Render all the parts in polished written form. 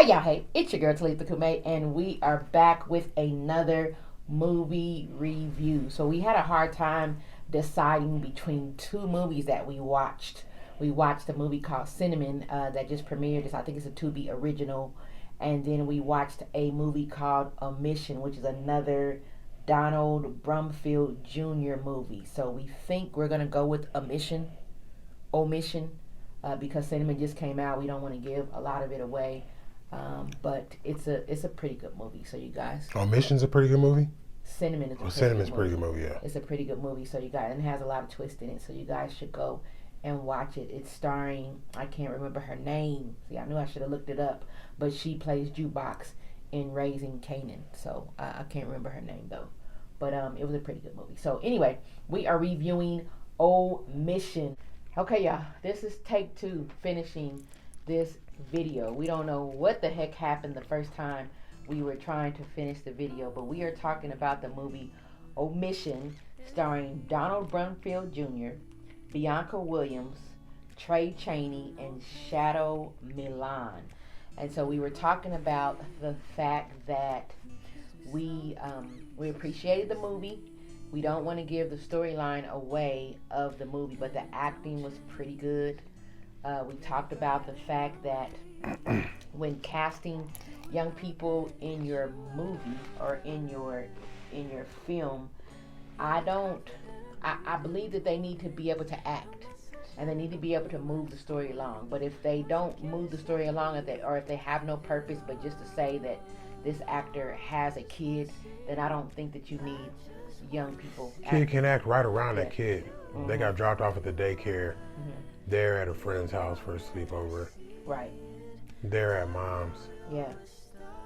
y'all, hey, it's your girl Talitha Cumi, and we are back with another movie review. So we had a hard time deciding between two movies that we watched. We watched a movie called Cinnamon that just premiered. I think it's a Tubi original. And then we watched a movie called Omission, which is another Donald Brumfield Jr. movie. So we think we're going to go with Omission, because Cinnamon just came out. We don't want to give a lot of it away. But it's a pretty good movie. So you guys. Mission's a pretty good movie. Cinnamon is a Cinnamon's pretty good movie. Yeah, it's a pretty good movie. So you guys, and it has a lot of twists in it. So you guys should go and watch it. It's starring, I can't remember her name. See, I knew I should have looked it up, but she plays Jukebox in Raising Kanan. So I can't remember her name though. But it was a pretty good movie. So anyway, we are reviewing Omission. Okay, y'all, this is take 2, finishing this video. We don't know what the heck happened the first time we were trying to finish the video, but we are talking about the movie Omission, starring Donald Brumfield Jr., Bianca Williams, Trey Chaney, and Shadow Milan. And so we were talking about the fact that we appreciated the movie. We don't want to give the storyline away of the movie, but the acting was pretty good. We talked about the fact that when casting young people in your movie or in your film, I believe that they need to be able to act and they need to be able to move the story along. But if they don't move the story along, if they have no purpose but just to say that this actor has a kid, then I don't think that you need young people. Kid can act right around that kid. Mm-hmm. They got dropped off at the daycare. Mm-hmm. They're at a friend's house for a sleepover. Right. They're at mom's. Yeah.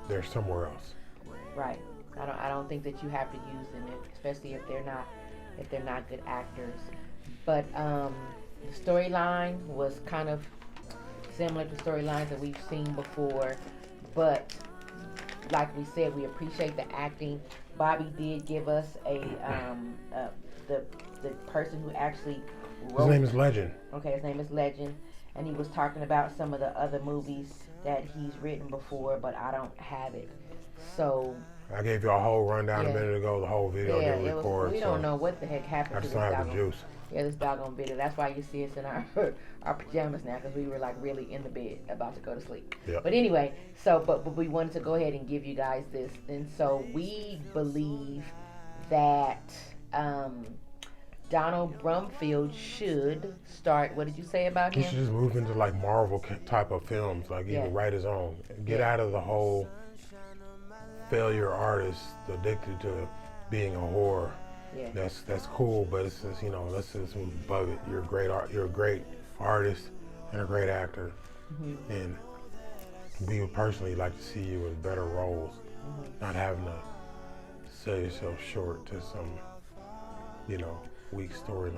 They're somewhere else. Right. I don't think that you have to use them, especially if they're not good actors. But the storyline was kind of similar to storylines that we've seen before. But like we said, we appreciate the acting. Bobby did give us the person who actually wrote. His name is Legend. Okay, his name is Legend. And he was talking about some of the other movies that he's written before, but I don't have it. So I gave you a whole rundown a minute ago. The whole video didn't record. We don't know what the heck happened. I just don't have the juice. Yeah, this doggone video. That's why you see us in our pajamas now, because we were like really in the bed about to go to sleep. Yep. But anyway, but we wanted to go ahead and give you guys this, and so we believe that Donald Brumfield should start. What did you say about him? He should just move into like Marvel type of films, like he would write his own. Get out of the whole failure artist addicted to being a whore. Yeah. That's cool, but it's just, let's just move above it. You're a great artist and a great actor, mm-hmm. and we would personally like to see you in better roles, mm-hmm. not having to sell yourself short to some, weak storyline.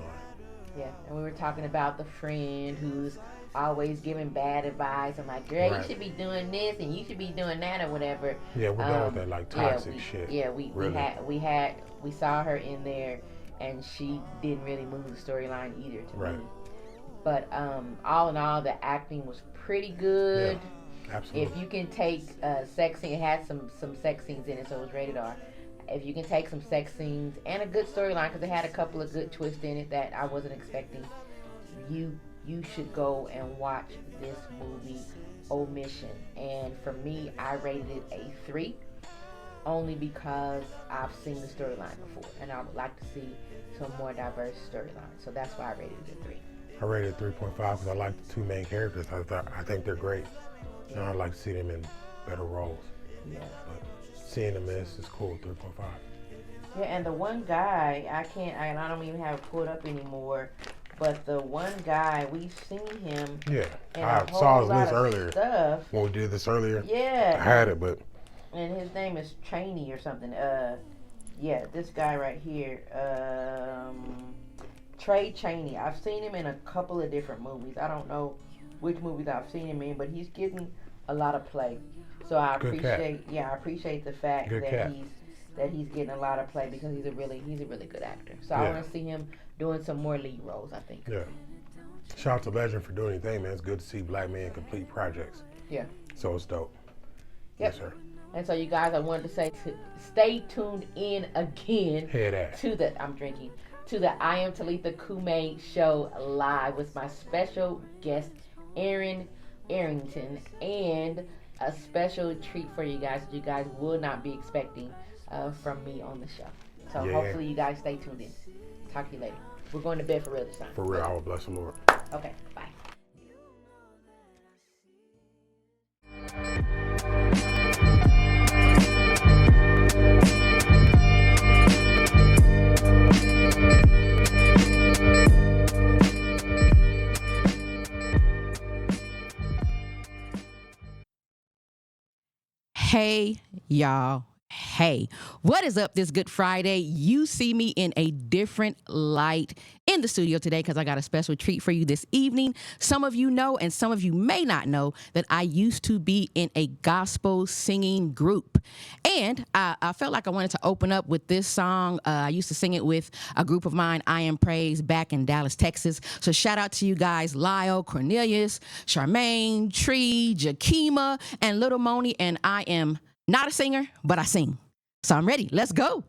Yeah, and we were talking about the friend who's always giving bad advice. I'm like, girl, you should be doing this and you should be doing that or whatever. Yeah, we're done with that like toxic shit. Yeah, we saw her in there, and she didn't really move the storyline either to me. But all in all, the acting was pretty good. Yeah, absolutely. If you can take sex scene, it had some sex scenes in it, so it was rated R. If you can take some sex scenes and a good storyline, because it had a couple of good twists in it that I wasn't expecting, you should go and watch this movie, Omission. And for me, I rated it a 3, only because I've seen the storyline before, and I would like to see some more diverse storylines. So that's why I rated it a 3. I rated it 3.5 because I like the two main characters. I think they're great. Yeah. And I'd like to see them in better roles. Yeah. But seeing them in this is cool, 3.5. Yeah, and the one guy, I don't even have it pulled up anymore, but the one guy, we've seen him. Yeah, I saw his list earlier. Stuff. When we did this earlier. Yeah. I had it, but. And his name is Chaney or something. This guy right here, Trey Chaney. I've seen him in a couple of different movies. I don't know which movies I've seen him in, but he's getting a lot of play. So I appreciate the fact that he's getting a lot of play, because he's a really good actor. So I want to see him doing some more lead roles, I think. Yeah. Shout out to Legend for doing anything, man. It's good to see black men complete projects. Yeah. So it's dope. Yep. Yes, sir. And so you guys, I wanted to say to stay tuned in again to the I Am Talitha Cumi show live with my special guest Aaron Arrington, and a special treat for you guys that you guys will not be expecting from me on the show. So hopefully you guys stay tuned in. Talk to you later. We're going to bed for real this time. For real, I will bless the Lord. Okay, bye. Hey, y'all. Hey, what is up this Good Friday? You see me in a different light in the studio today because I got a special treat for you this evening. Some of you know, and some of you may not know, that I used to be in a gospel singing group. And I felt like I wanted to open up with this song. I used to sing it with a group of mine, IAM Praise, back in Dallas, Texas. So shout out to you guys, Lyle, Cornelius, Charmaine, Tree, Jakima, and Little Moni. And I am not a singer, but I sing. So I'm ready. Let's go.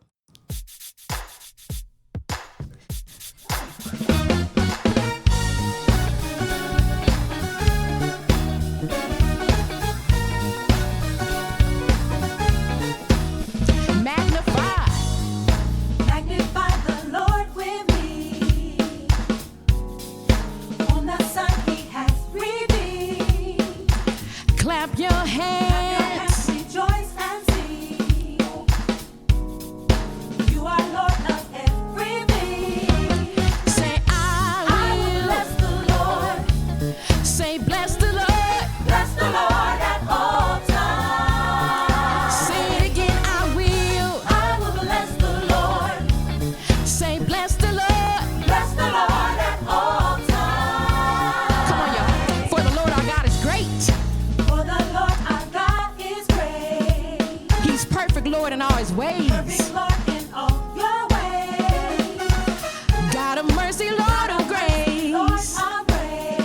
Clap your hands. Rejoice and sing. You are Lord of everything. Say, I will bless the Lord. Say, bless the Lord. Bless the Lord at all times. Say it again, I will bless the Lord. Say, bless the Lord. Bless the Lord at all times. Come on, y'all. For the Lord our God is great. Perfect Lord in all his ways. Perfect Lord in all your ways. God of mercy, Lord of grace. Lord of grace.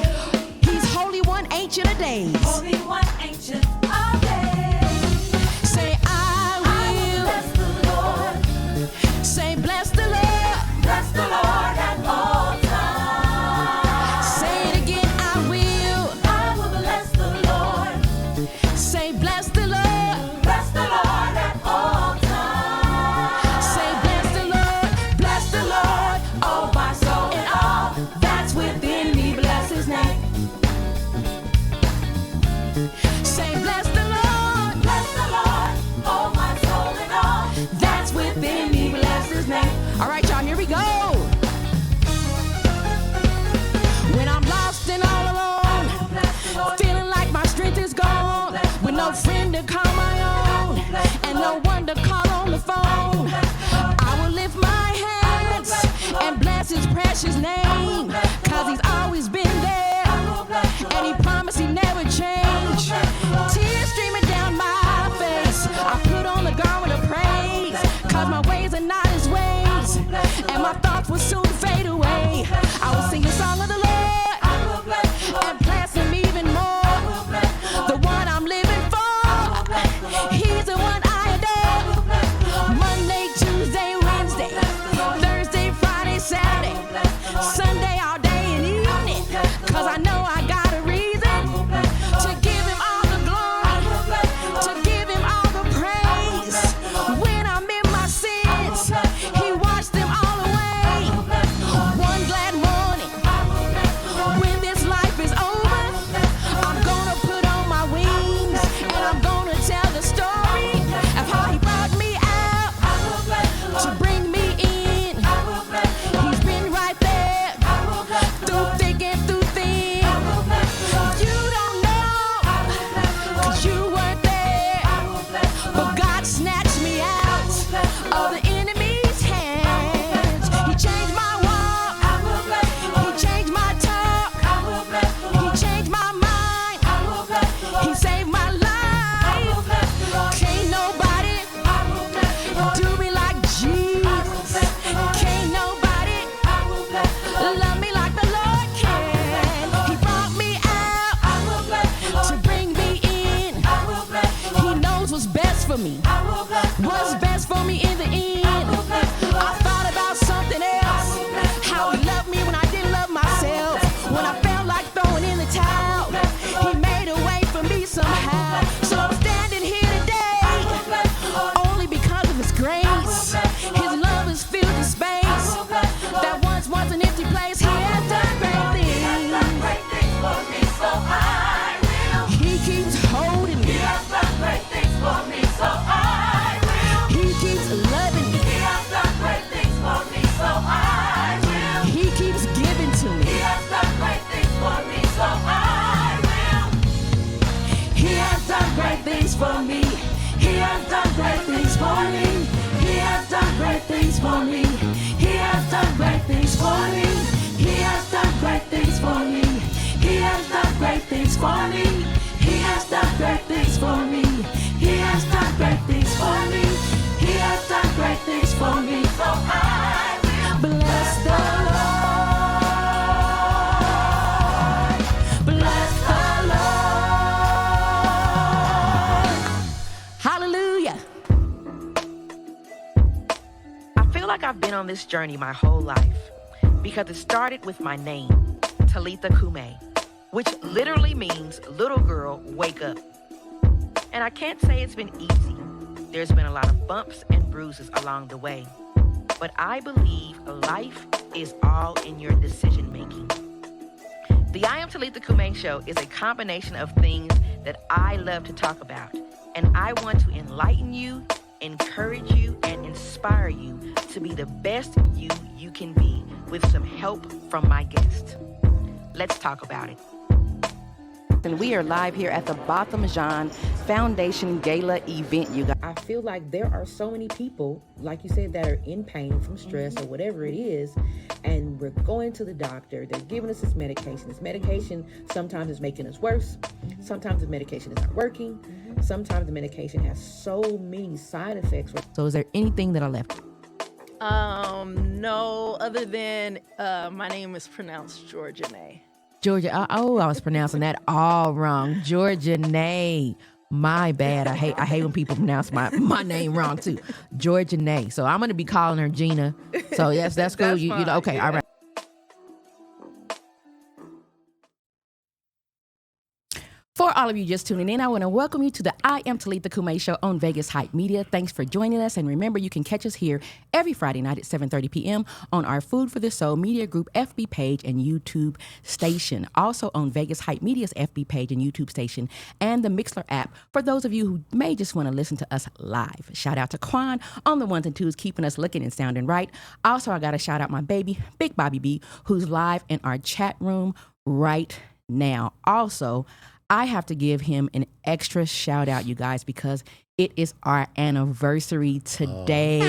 He's Holy One, Ancient of Days. Holy One, Ancient of Days. Say, I will bless the Lord. Say, bless the Lord. Bless the Lord at all times. Say it again, I will bless the Lord. Say, bless the Lord. Bless the Lord. All right, y'all, here we go. When I'm lost and all alone, feeling like my strength is gone, with no friend to call my own, and no one to call on the phone, I will lift my hands and bless his precious name, cause he's always been there, and he promised he never change. Tears streaming down my face, I put on the garment of praise, cause my ways are not his ways, and my thoughts will soon fade away. I will sing the song of the Lord and bless him even more. The one I'm living for, he's the one I adore. Monday, Tuesday, Wednesday, Thursday, Friday, Saturday, Sunday, all day and evening, cause for me. He has done great things for me. He has done great things for me. He has done great things for me. He has done great things for me. He has done great things for me. He has done great things for me. So I will bless the Lord. Bless the Lord. Hallelujah. I feel like I've been on this journey my whole life because it started with my name, Talitha Cumi, which literally means little girl, wake up. And I can't say it's been easy. There's been a lot of bumps and bruises along the way. But I believe life is all in your decision making. The I Am Talitha Cumi show is a combination of things that I love to talk about. And I want to enlighten you, encourage you, and inspire you to be the best you can be with some help from my guest. Let's talk about it. And we are live here at the Botham Jean Foundation Gala event, you guys. I feel like there are so many people, like you said, that are in pain from stress or whatever it is, and we're going to the doctor. They're giving us this medication. This medication sometimes is making us worse. Sometimes the medication is not working. Sometimes the medication has so many side effects. So is there anything that I left? No, other than my name is pronounced Georgia Nay. Georgia, I was pronouncing that all wrong. Georgia Nay. My bad. I hate when people pronounce my name wrong too. Georgia Nay. So I'm gonna be calling her Gina. So yes, that's cool. That's You know, okay, yeah. all right. For all of you just tuning in, I want to welcome you to the I Am Talitha Cumi show on Vegas Hype Media. Thanks for joining us. And remember, you can catch us here every Friday night at 7:30 p.m. on our Food for the Soul Media Group FB page and YouTube station. Also on Vegas Hype Media's FB page and YouTube station and the Mixler app for those of you who may just want to listen to us live. Shout out to Quan on the ones and twos, keeping us looking and sounding right. Also, I got to shout out my baby, Big Bobby B, who's live in our chat room right now. Also, I have to give him an extra shout out, you guys, because it is our anniversary today.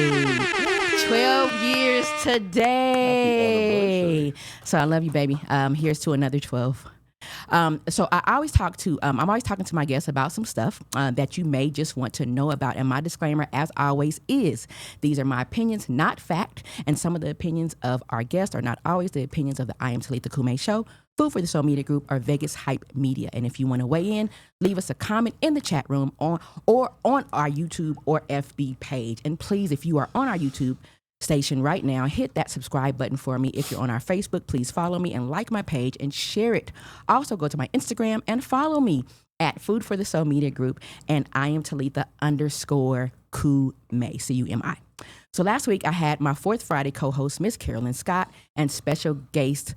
12 years today. So I love you, baby. Here's to another 12. So I'm always talking to my guests about some stuff that you may just want to know about. And my disclaimer, as always, is these are my opinions, not fact. And some of the opinions of our guests are not always the opinions of the I Am Talitha Cumi show, Food for the Soul Media Group, or Vegas Hype Media. And if you want to weigh in, leave us a comment in the chat room on our YouTube or FB page. And please, if you are on our YouTube station right now, hit that subscribe button for me. If you're on our Facebook, please follow me and like my page and share it. Also go to my Instagram and follow me at Food for the Soul Media Group and I Am Talitha _Cumi, Cumi. So last week I had my Fourth Friday co-host, Miss Carolyn Scott, and special guest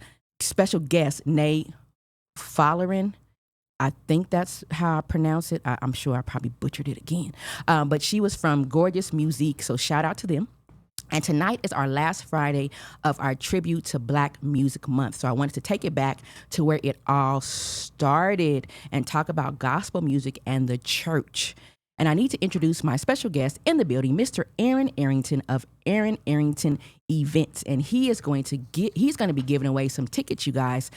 Nate Follerin. I think that's how I pronounce it. I'm sure I probably butchered it again. But she was from Gorgeous Music, so shout out to them. And tonight is our last Friday of our tribute to Black Music Month. So I wanted to take it back to where it all started and talk about gospel music and the church. And I need to introduce my special guest in the building, Mr. Aaron Arrington of Arrington Events. And he's going to be giving away some tickets, you guys,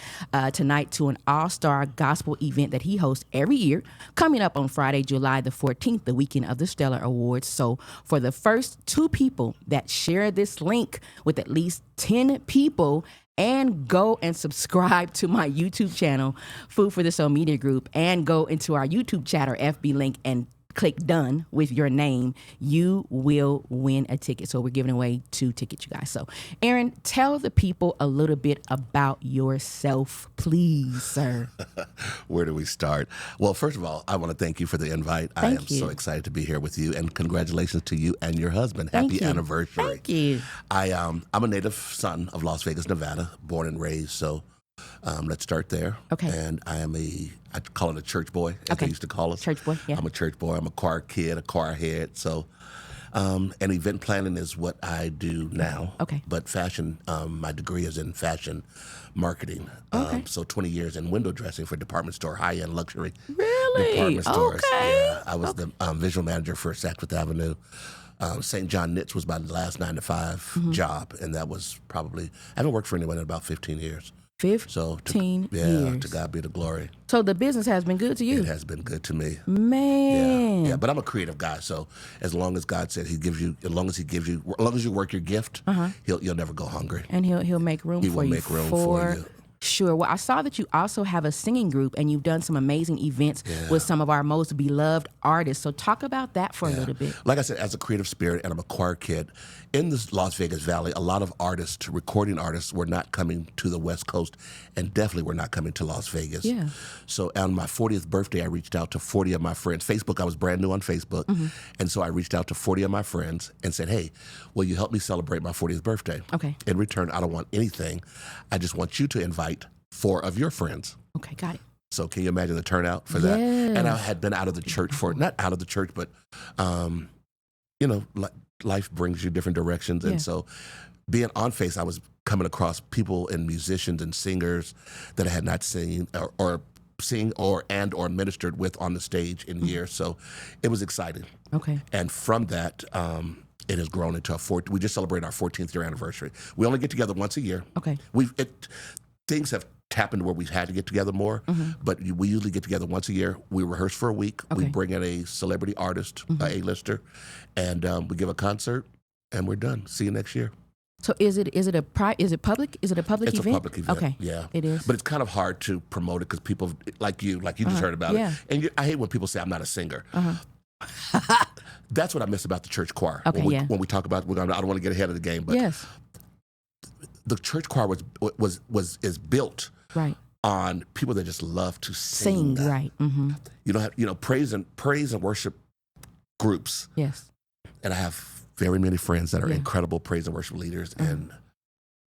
tonight to an all-star gospel event that he hosts every year, coming up on Friday, July the 14th, the weekend of the Stellar Awards. So for the first 2 people that share this link with at least 10 people, and go and subscribe to my YouTube channel, Food for the Soul Media Group, and go into our YouTube chat or FB link and click done with your name, you will win a ticket. So we're giving away 2 tickets, you guys. So Aaron, tell the people a little bit about yourself, please, sir. Where do we start? Well, first of all, I want to thank you for the invite. I am so excited to be here with you, and congratulations to you and your husband. Happy anniversary. Thank you. I'm a native son of Las Vegas, Nevada, born and raised. So let's start there. Okay. And I call it a church boy, as they used to call us. Church boy, yeah. I'm a church boy. I'm a choir kid, a choir head. So And event planning is what I do now. Okay. But fashion, my degree is in fashion marketing. Okay. So 20 years in window dressing for department store, high-end luxury Really? department stores. Okay. Yeah, I was the visual manager for Saks Fifth Avenue. St. John Knits was my last 9-to-5 job, and that was probably, I haven't worked for anyone in about 15 years. 15 years. To years. God be the glory. So the business has been good to you? It has been good to me. Man. Yeah, but I'm a creative guy, so as long as God said as long as you work your gift, you'll never go hungry. And he'll make room He for will you. make room for you. Sure. Well, I saw that you also have a singing group, and you've done some amazing events with some of our most beloved artists. So talk about that for a little bit. Like I said, as a creative spirit, and I'm a choir kid, in the Las Vegas Valley, a lot of artists, recording artists, were not coming to the West Coast, and definitely were not coming to Las Vegas. Yeah. So on my 40th birthday, I reached out to 40 of my friends. Facebook, I was brand new on Facebook, and so I reached out to 40 of my friends and said, hey, will you help me celebrate my 40th birthday? Okay. In return, I don't want anything. I just want you to invite 4 of your friends. Okay, got it. So can you imagine the turnout for that? And I had been out of the church not out of the church, but, life brings you different directions. And so being on Face, I was coming across people and musicians and singers that I had not seen or sing or ministered with on the stage in years. So it was exciting. Okay. And from that, it has grown into we just celebrated our 14th year anniversary. We only get together once a year. Okay. Things have happened where we've had to get together more, but we usually get together once a year. We rehearse for a week. Okay. We bring in a celebrity artist, a A-lister, and we give a concert, and we're done. See you next year. So is it public? Is it a public It's event? a public event. Okay. Yeah. It is. But it's kind of hard to promote it because people like you just heard about yeah. it. And I hate when people say I'm not a singer. That's what I miss about the church choir. Okay, when we talk about, I don't want to get ahead of the game, but yes. the church choir is built Right. on people that just love to sing. Right. Mm-hmm. You don't have praise and worship groups. Yes. And I have very many friends that are incredible praise and worship leaders,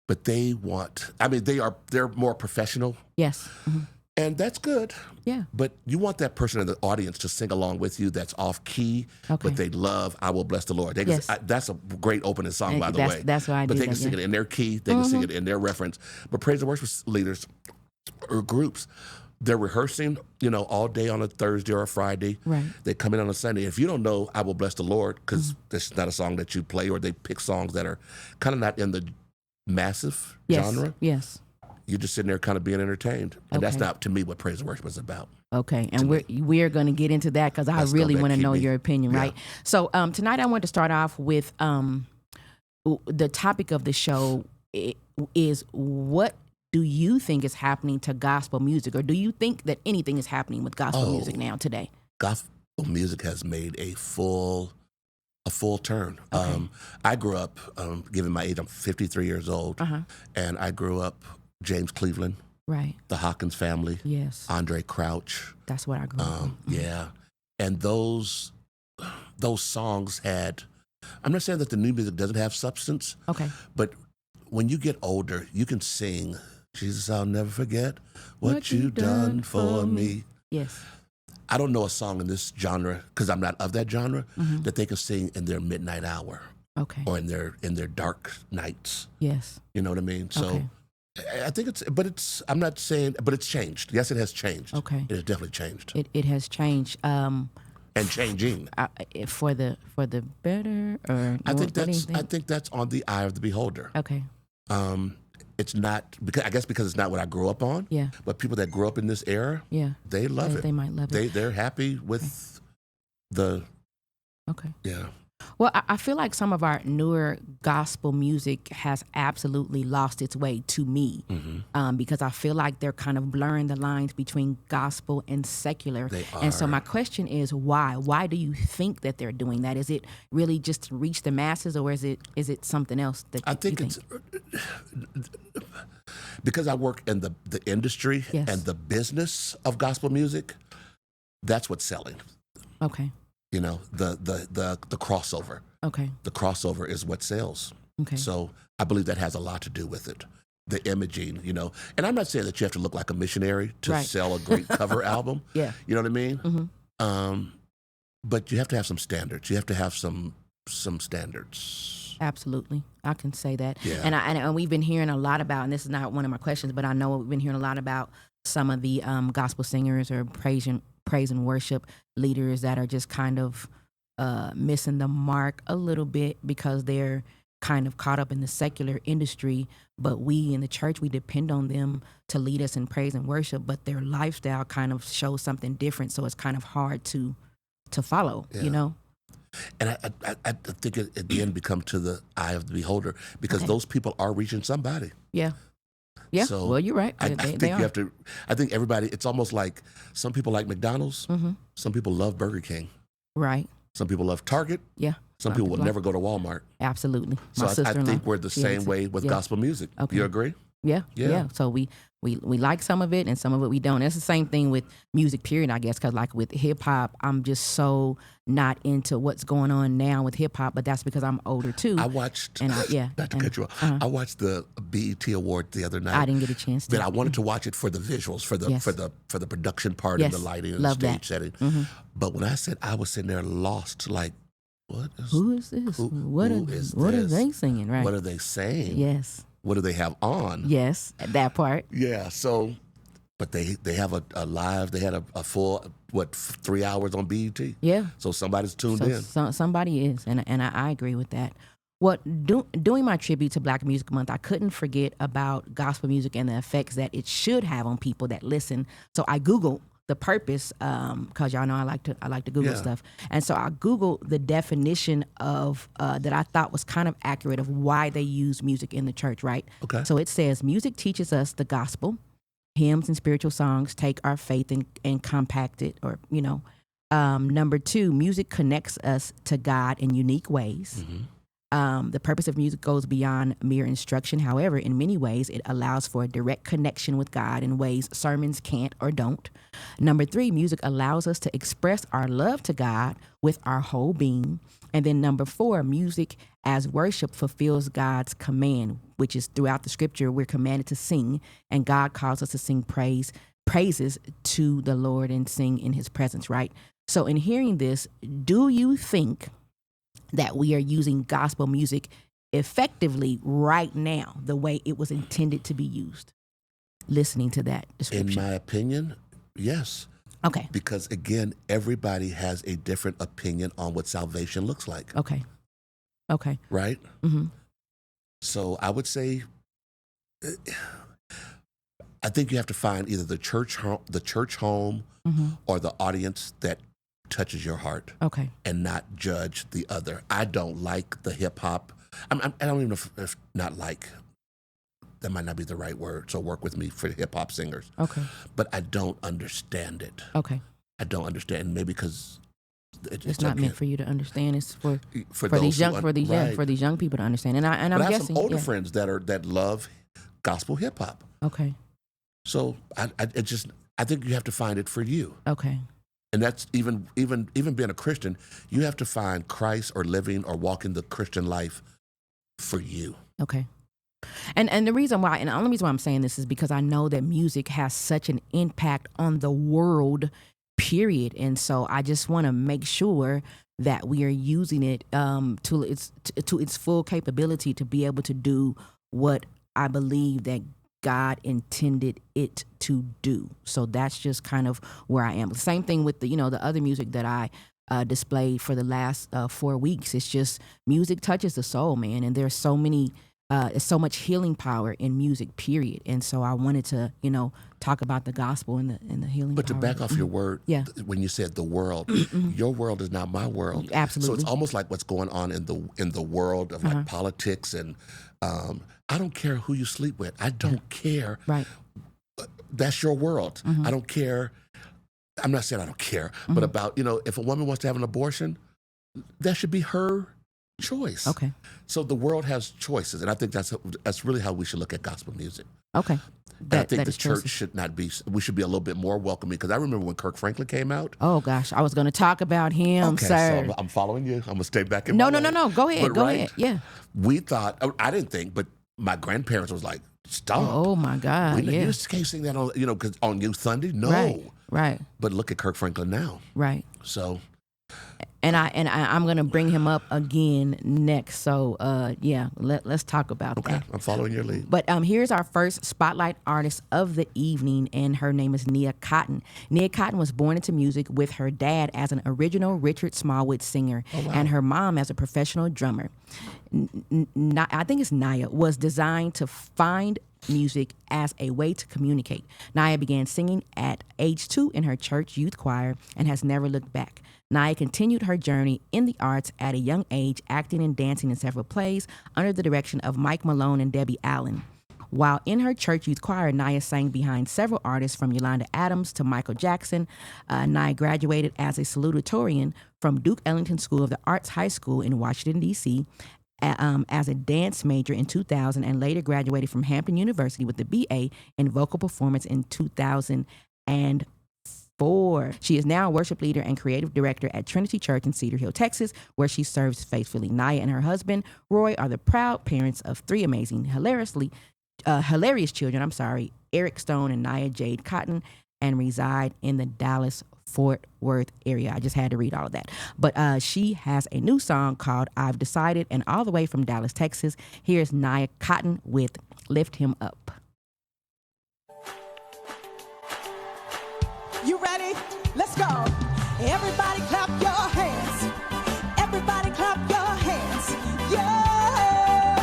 but they're more professional. Yes. Mm-hmm. And that's good. Yeah. But you want that person in the audience to sing along with you that's off key, but they love I Will Bless the Lord. That's a great opening song, by the way. That's why I But did they can sing it in their key, they can sing it in their reference. But praise and worship leaders or groups, they're rehearsing, all day on a Thursday or a Friday. Right. They come in on a Sunday. If you don't know I Will Bless the Lord, because this is not a song that you play, or they pick songs that are kind of not in the massive genre. Yes. You're just sitting there kind of being entertained. And that's not, to me, what praise and worship is about. Okay, and we're going to get into that because I really want to know your opinion, right? So tonight I want to start off with the topic of the show is what do you think is happening to gospel music, or do you think that anything is happening with gospel music now today? Gospel music has made a full turn. Okay. I grew up, given my age, I'm 53 years old, and I grew up James Cleveland, right? The Hawkins family, yes, Andre Crouch. That's what I grew up with. Yeah, and those songs had. I'm not saying that the new music doesn't have substance. Okay, but when you get older, you can sing, Jesus, I'll never forget what you done for me. Yes. I don't know a song in this genre, because I'm not of that genre, that they can sing in their midnight hour. Okay. Or in their dark nights. Yes. You know what I mean? So okay. I think I'm not saying, but it's changed. Yes, it has changed. Okay. It has definitely changed. It has changed. And changing. For the better, or I think that's on the eye of the beholder. Okay. It's not because it's not what I grew up on. Yeah. But people that grew up in this era, they love it. They might love it. They're happy with the. Okay. Yeah. Well, I feel like some of our newer gospel music has absolutely lost its way to me, because I feel like they're kind of blurring the lines between gospel and secular. They are. And so my question is, why? Why do you think that they're doing that? Is it really just to reach the masses, or is it something else that I think it's because I work in the industry and the business of gospel music. That's what's selling. Okay. You know, the crossover. Okay. The crossover is what sells. Okay. So I believe that has a lot to do with it. The imaging, and I'm not saying that you have to look like a missionary to sell a great cover album. Yeah. You know what I mean? Mm-hmm. But you have to have some standards. You have to have some some standards. Absolutely, I can say that. Yeah. And we've been hearing a lot about, and this is not one of my questions, but I know we've been hearing a lot about some of the gospel singers or praise and worship leaders that are just kind of missing the mark a little bit because they're kind of caught up in the secular industry, but we in the church, we depend on them to lead us in praise and worship, but their lifestyle kind of shows something different, so it's kind of hard to follow, you know? And I think it at the end becomes to the eye of the beholder, because those people are reaching somebody. Yeah. Yeah, So well, you're right. I think you have to, I think everybody, it's almost like some people like McDonald's, some people love Burger King. Right. Some people love Target. Yeah. Some people will never go to Walmart. Absolutely. So I think we're the same way with gospel music. Okay. You agree? Yeah. So we like some of it and some of it we don't. It's the same thing with music, period, I guess, because like with hip hop, I'm just so not into what's going on now with hip hop, but that's because I'm older too. I watched, not to cut you off, I watched the BET Award the other night. I didn't get a chance to. But I wanted to watch it for the visuals, for the production part and the lighting and the stage setting. But when I said I was sitting there lost, like, who is this? What are they singing? Right. What are they saying? Yes. What do they have on? Yes, that part. Yeah. So, but they have a live. They had a full 3 hours on BET. Yeah. So somebody's tuned in. Somebody is, and I agree with that. Doing my tribute to Black Music Month, I couldn't forget about gospel music and the effects that it should have on people that listen. So I Googled the purpose, because y'all know I like to Google stuff, and so I Googled the definition of that I thought was kind of accurate of why they use music in the church. Right. Okay. So it says music teaches us the gospel. Hymns and spiritual songs take our faith and compact it, or number 2, music connects us to God in unique ways. The purpose of music goes beyond mere instruction. However, in many ways, it allows for a direct connection with God in ways sermons can't or don't. Number 3, music allows us to express our love to God with our whole being. And then number 4, music as worship fulfills God's command, which is throughout the scripture, we're commanded to sing, and God calls us to sing praises to the Lord and sing in his presence, right? So in hearing this, do you think that we are using gospel music effectively right now, the way it was intended to be used? Listening to that description. In my opinion, yes. Okay. Because again, everybody has a different opinion on what salvation looks like. Okay. Right? Mm-hmm. So I would say, I think you have to find either the church home or the audience that touches your heart. Okay. And not judge the other. I don't like the hip hop. I don't even know if not like, that might not be the right word. So work with me for hip hop singers. Okay. But I don't understand it. Okay. I don't understand. Maybe because it's not meant for you to understand. It's for these young people to understand. And I'm guessing. I have guessing some older friends that love gospel hip hop. Okay. So I think you have to find it for you. Okay. And that's even being a Christian, you have to find Christ or living or walking the Christian life for you. Okay. And the reason why, and the only reason why I'm saying this is because I know that music has such an impact on the world, period. And so I just want to make sure that we are using it to its full capability to be able to do what I believe that God intended it to do. So that's just kind of where I am. Same thing with the other music that I displayed for the last 4 weeks. It's just music touches the soul, man. And there's so much healing power in music, period. And so I wanted to, talk about the gospel and the healing But power. to back off your word, yeah. When you said the world, your world is not my world. Absolutely. So it's almost like what's going on in the world of like politics and I don't care who you sleep with. I don't care. Right. That's your world. I don't care. I'm not saying I don't care, but about, if a woman wants to have an abortion, that should be her choice. Okay. So the world has choices, and I think that's really how we should look at gospel music. Okay. I think the church should not be, we should be a little bit more welcoming, because I remember when Kirk Franklin came out. Oh gosh, I was going to talk about him, sir. So I'm following you. I'm going to stay back in No. Go Go ahead. Yeah. We thought, I didn't think, but my grandparents was like, stop. Oh my God, You just can't sing that on, because on Youth Sunday, no. Right. But look at Kirk Franklin now. Right. So. I'm gonna bring him up again next. So let's talk about that. Okay, I'm following your lead. But here's our first spotlight artist of the evening, and her name is Nia Cotton. Nia Cotton was born into music with her dad as an original Richard Smallwood singer, and her mom as a professional drummer. I think it's Nia, was designed to find music as a way to communicate. Nia began singing at age 2 in her church youth choir and has never looked back. Nia continued her journey in the arts at a young age, acting and dancing in several plays under the direction of Mike Malone and Debbie Allen. While in her church youth choir, Nia sang behind several artists from Yolanda Adams to Michael Jackson. Nia graduated as a salutatorian from Duke Ellington School of the Arts High School in Washington, D.C., as a dance major in 2000, and later graduated from Hampton University with a BA in vocal performance in 2004. She is now a worship leader and creative director at Trinity Church in Cedar Hill, Texas, where she serves faithfully. Nia and her husband, Roy, are the proud parents of 3 amazing, hilarious children, Eric Stone and Nia Jade Cotton, and reside in the Dallas-Fort Worth area. I just had to read all of that. But she has a new song called I've Decided, and all the way from Dallas, Texas, here's Nia Cotton with Lift Him Up. You ready? Let's go. Everybody clap your hands. Everybody clap your hands. Yeah.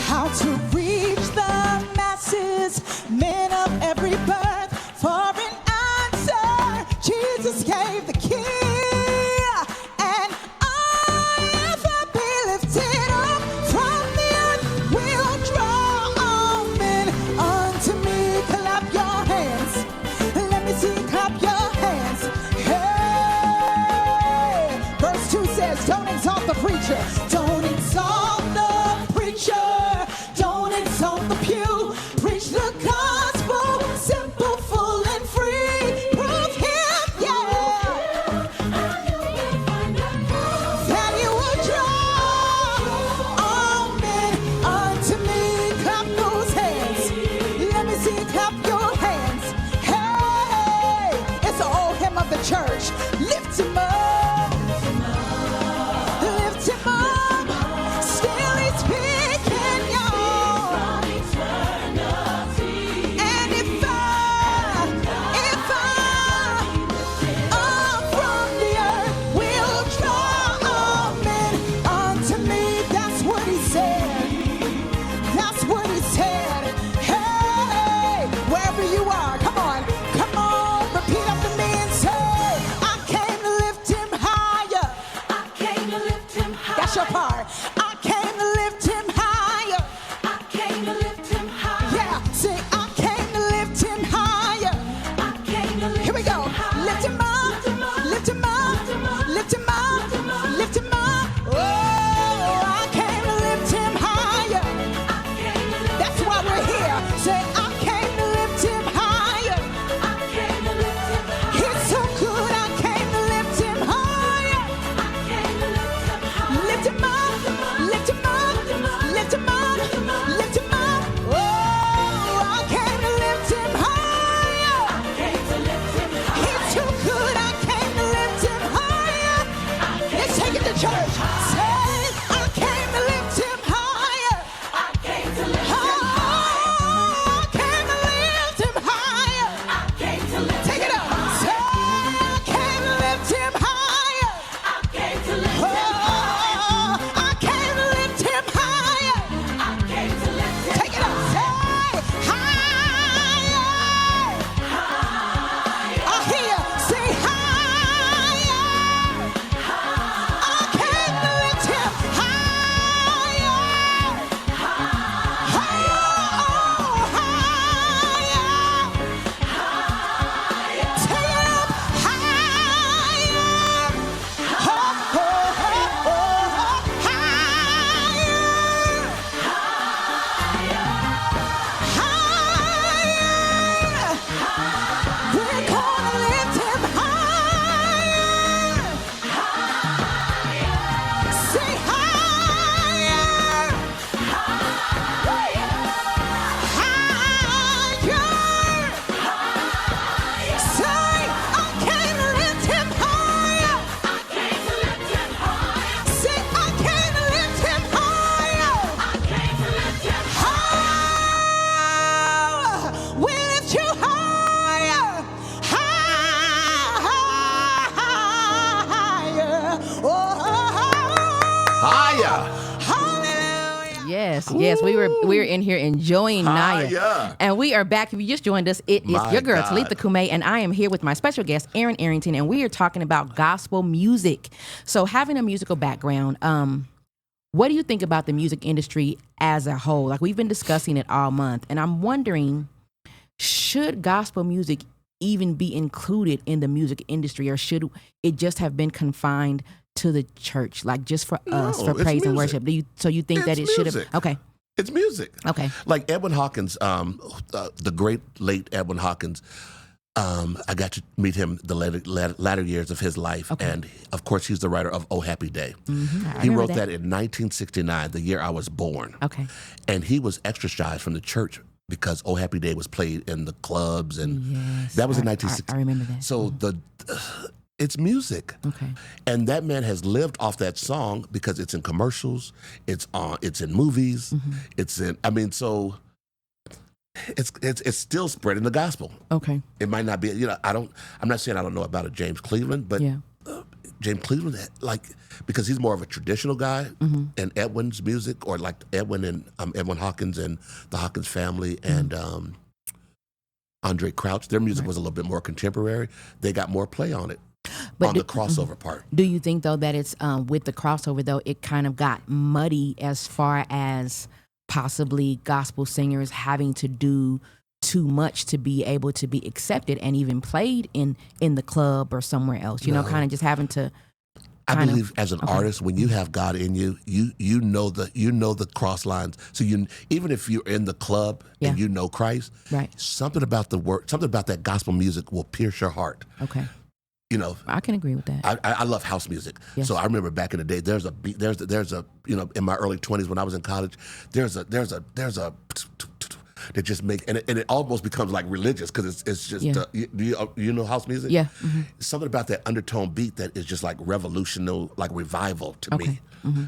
How to reach the masses, men of every birth. For an answer, Jesus gave the key. And I, if I be lifted up from the earth, will draw all men unto me. Clap your hands. Let me see you clap your hands. Yes, we were in here enjoying Naya. Yeah. And we are back. If you just joined us, it is My your girl, God. Talitha Cumi, and I am here with my special guest, Aaron Arrington, and we are talking about gospel music. So having a musical background, what do you think about the music industry as a whole? Like, we've been discussing it all month, and I'm wondering, should gospel music even be included in the music industry, or should it just have been confined to the church, like just for us, for praise and worship? So you think that it should have? Okay. It's music. Okay. Like Edwin Hawkins, the great late Edwin Hawkins, I got to meet him the latter years of his life. Okay. And of course, he's the writer of Oh Happy Day. Mm-hmm. He wrote that in 1969, the year I was born. Okay. And he was exorcised from the church because Oh Happy Day was played in the clubs. And that was in 1960. I remember that. So it's music. Okay. And that man has lived off that song because it's in commercials, it's in movies, so it's still spreading the gospel. Okay. It might not be, I'm not saying I don't know about a James Cleveland, but James Cleveland, because he's more of a traditional guy, and Edwin's music, or like Edwin and Edwin Hawkins and the Hawkins family and Andre Crouch, their music was a little bit more contemporary. They got more play on it. But on the crossover part. Do you think, though, that it's with the crossover, though, it kind of got muddy as far as possibly gospel singers having to do too much to be able to be accepted and even played in the club or somewhere else? Kind of just having to. I believe as an artist, when you have God in you, you know the cross lines. So even if you're in the club and you know Christ, right? Something about the word, something about that gospel music will pierce your heart. Okay. I can agree with that. I love house music. Yes. So I remember back in the day, there's a in my early 20s when I was in college, there's a that just make and it almost becomes like religious because it's just you know house music. Yeah. Something about that undertone beat that is just like revolutionary, like revival to me.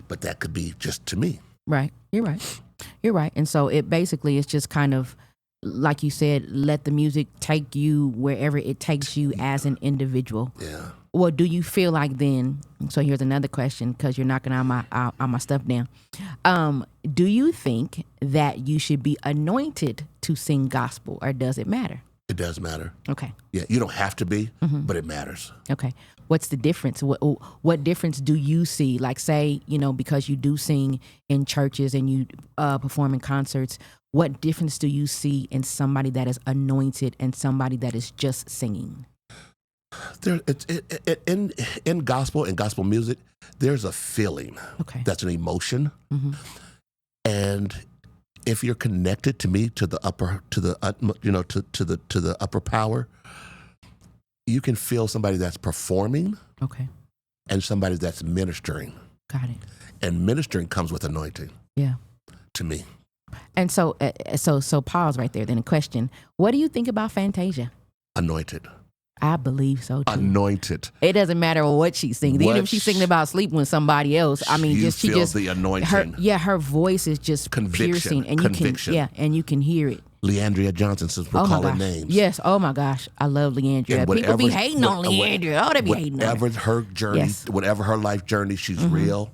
But that could be just to me. Right. You're right. And so it basically is just kind of, like you said, let the music take you wherever it takes you as an individual. Yeah. Well, do you feel like then? So here's another question, because you're knocking on my stuff down. Do you think that you should be anointed to sing gospel, or does it matter? It does matter. Okay. Yeah, you don't have to be, but it matters. Okay. What's the difference? What difference do you see? Like, say, because you do sing in churches and you perform in concerts, what difference do you see in somebody that is anointed and somebody that is just singing? In gospel and gospel music, there's a feeling. Okay. That's an emotion, and if you're connected to me, to the upper power, you can feel somebody that's performing, okay, and somebody that's ministering. Got it. And ministering comes with anointing. Yeah. To me. And so pause right there. Then a question: what do you think about Fantasia? Anointed. I believe so too. Anointed. It doesn't matter what she's singing. Even if she's singing about sleeping with somebody else, I mean, she feel just the anointing. Her voice is just piercing, and you can hear it. Leandria Johnson, since we're calling names. Yes. Oh my gosh, I love Leandria. People be hating on Leandria. They be hating on her. Whatever her journey, whatever her life journey, she's real.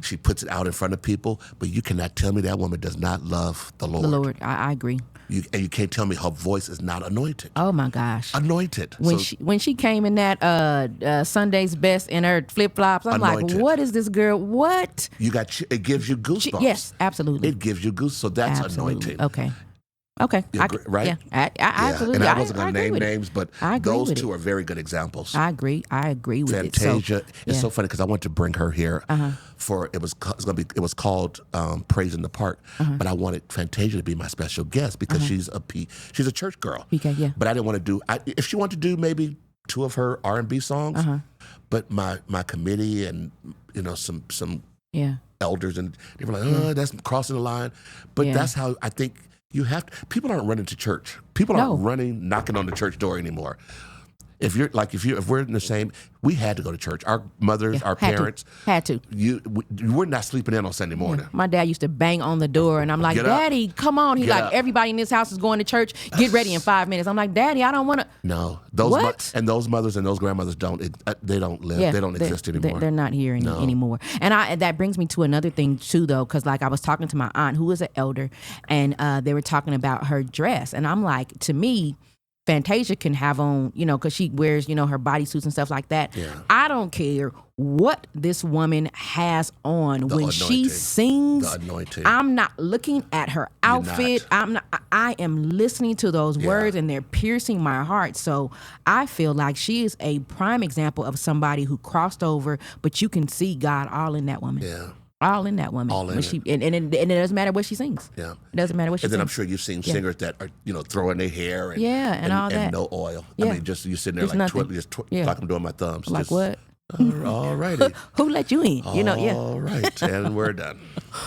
She puts it out in front of people. But you cannot tell me that woman does not love the Lord. The Lord, I agree. And you can't tell me her voice is not anointed. Oh my gosh, anointed. When she came in that Sunday's Best in her flip flops, I'm anointed. Like, what is this girl? What? It gives you goosebumps. Yes, absolutely. It gives you goosebumps. So that's anointing. Okay. Right? Yeah, I absolutely. And I wasn't going to name names, but those two are very good examples. I agree with Fantasia. It's so funny because I wanted to bring her here for it was called Praise in the Park, but I wanted Fantasia to be my special guest because she's a church girl. PK, yeah. But I didn't want to do if she wanted to do maybe two of her R&B songs, but my committee and some elders and they were like, that's crossing the line. But that's how I think. People aren't running to church. People aren't knocking on the church door anymore. if we're in the same, we had to go to church. Our mothers, our parents had to. We're not sleeping in on Sunday morning. My dad used to bang on the door, and I'm like, Daddy, come on. He's like, everybody in this house is going to church. Get ready in 5 minutes. I'm like, Daddy, I don't want to. No, What? Those mothers and those grandmothers don't live. Yeah, they don't exist anymore. They're not here anymore. And that brings me to another thing too, though, because like I was talking to my aunt who is an elder, and they were talking about her dress, and I'm like, to me, Fantasia can have on, because she wears, her bodysuits and stuff like that. Yeah. I don't care what this woman has on when she sings. The anointing. I'm not looking at her outfit. I am listening to those words, and they're piercing my heart. So I feel like she is a prime example of somebody who crossed over, but you can see God all in that woman. Yeah. All in that woman. All in it. And it doesn't matter what she sings. Yeah. It doesn't matter what she sings. And then I'm sure you've seen singers that are, throwing their hair and all that. And no oil. Yeah. I mean, just you sitting there like like I'm doing my thumbs. Like what? All righty. Who let you in? All right. And we're done.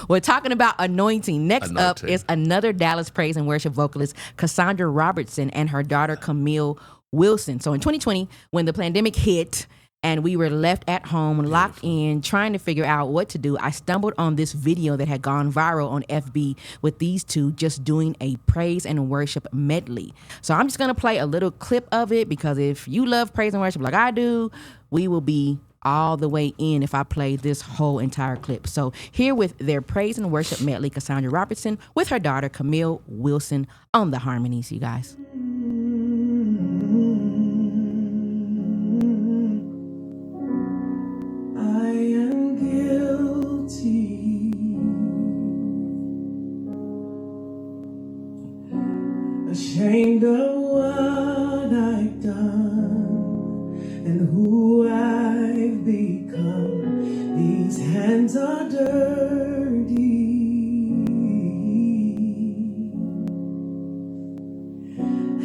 We're talking about anointing. Next up is another Dallas praise and worship vocalist, Cassandra Robertson, and her daughter, Camille Wilson. So in 2020, when the pandemic hit, and we were left at home, locked in, trying to figure out what to do, I stumbled on this video that had gone viral on FB with these two just doing a praise and worship medley. So I'm just going to play a little clip of it, because if you love praise and worship like I do, we will be all the way in if I play this whole entire clip. So here with their praise and worship medley, Cassandra Robertson with her daughter, Camille Wilson, on the harmonies, you guys. I am guilty, ashamed of what I've done and who I've become. These hands are dirty.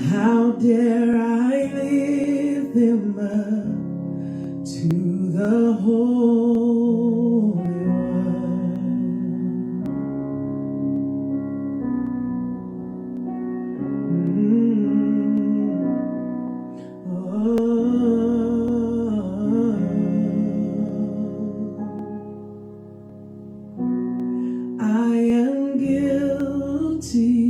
How dare I lift them up to the Holy One. I am guilty.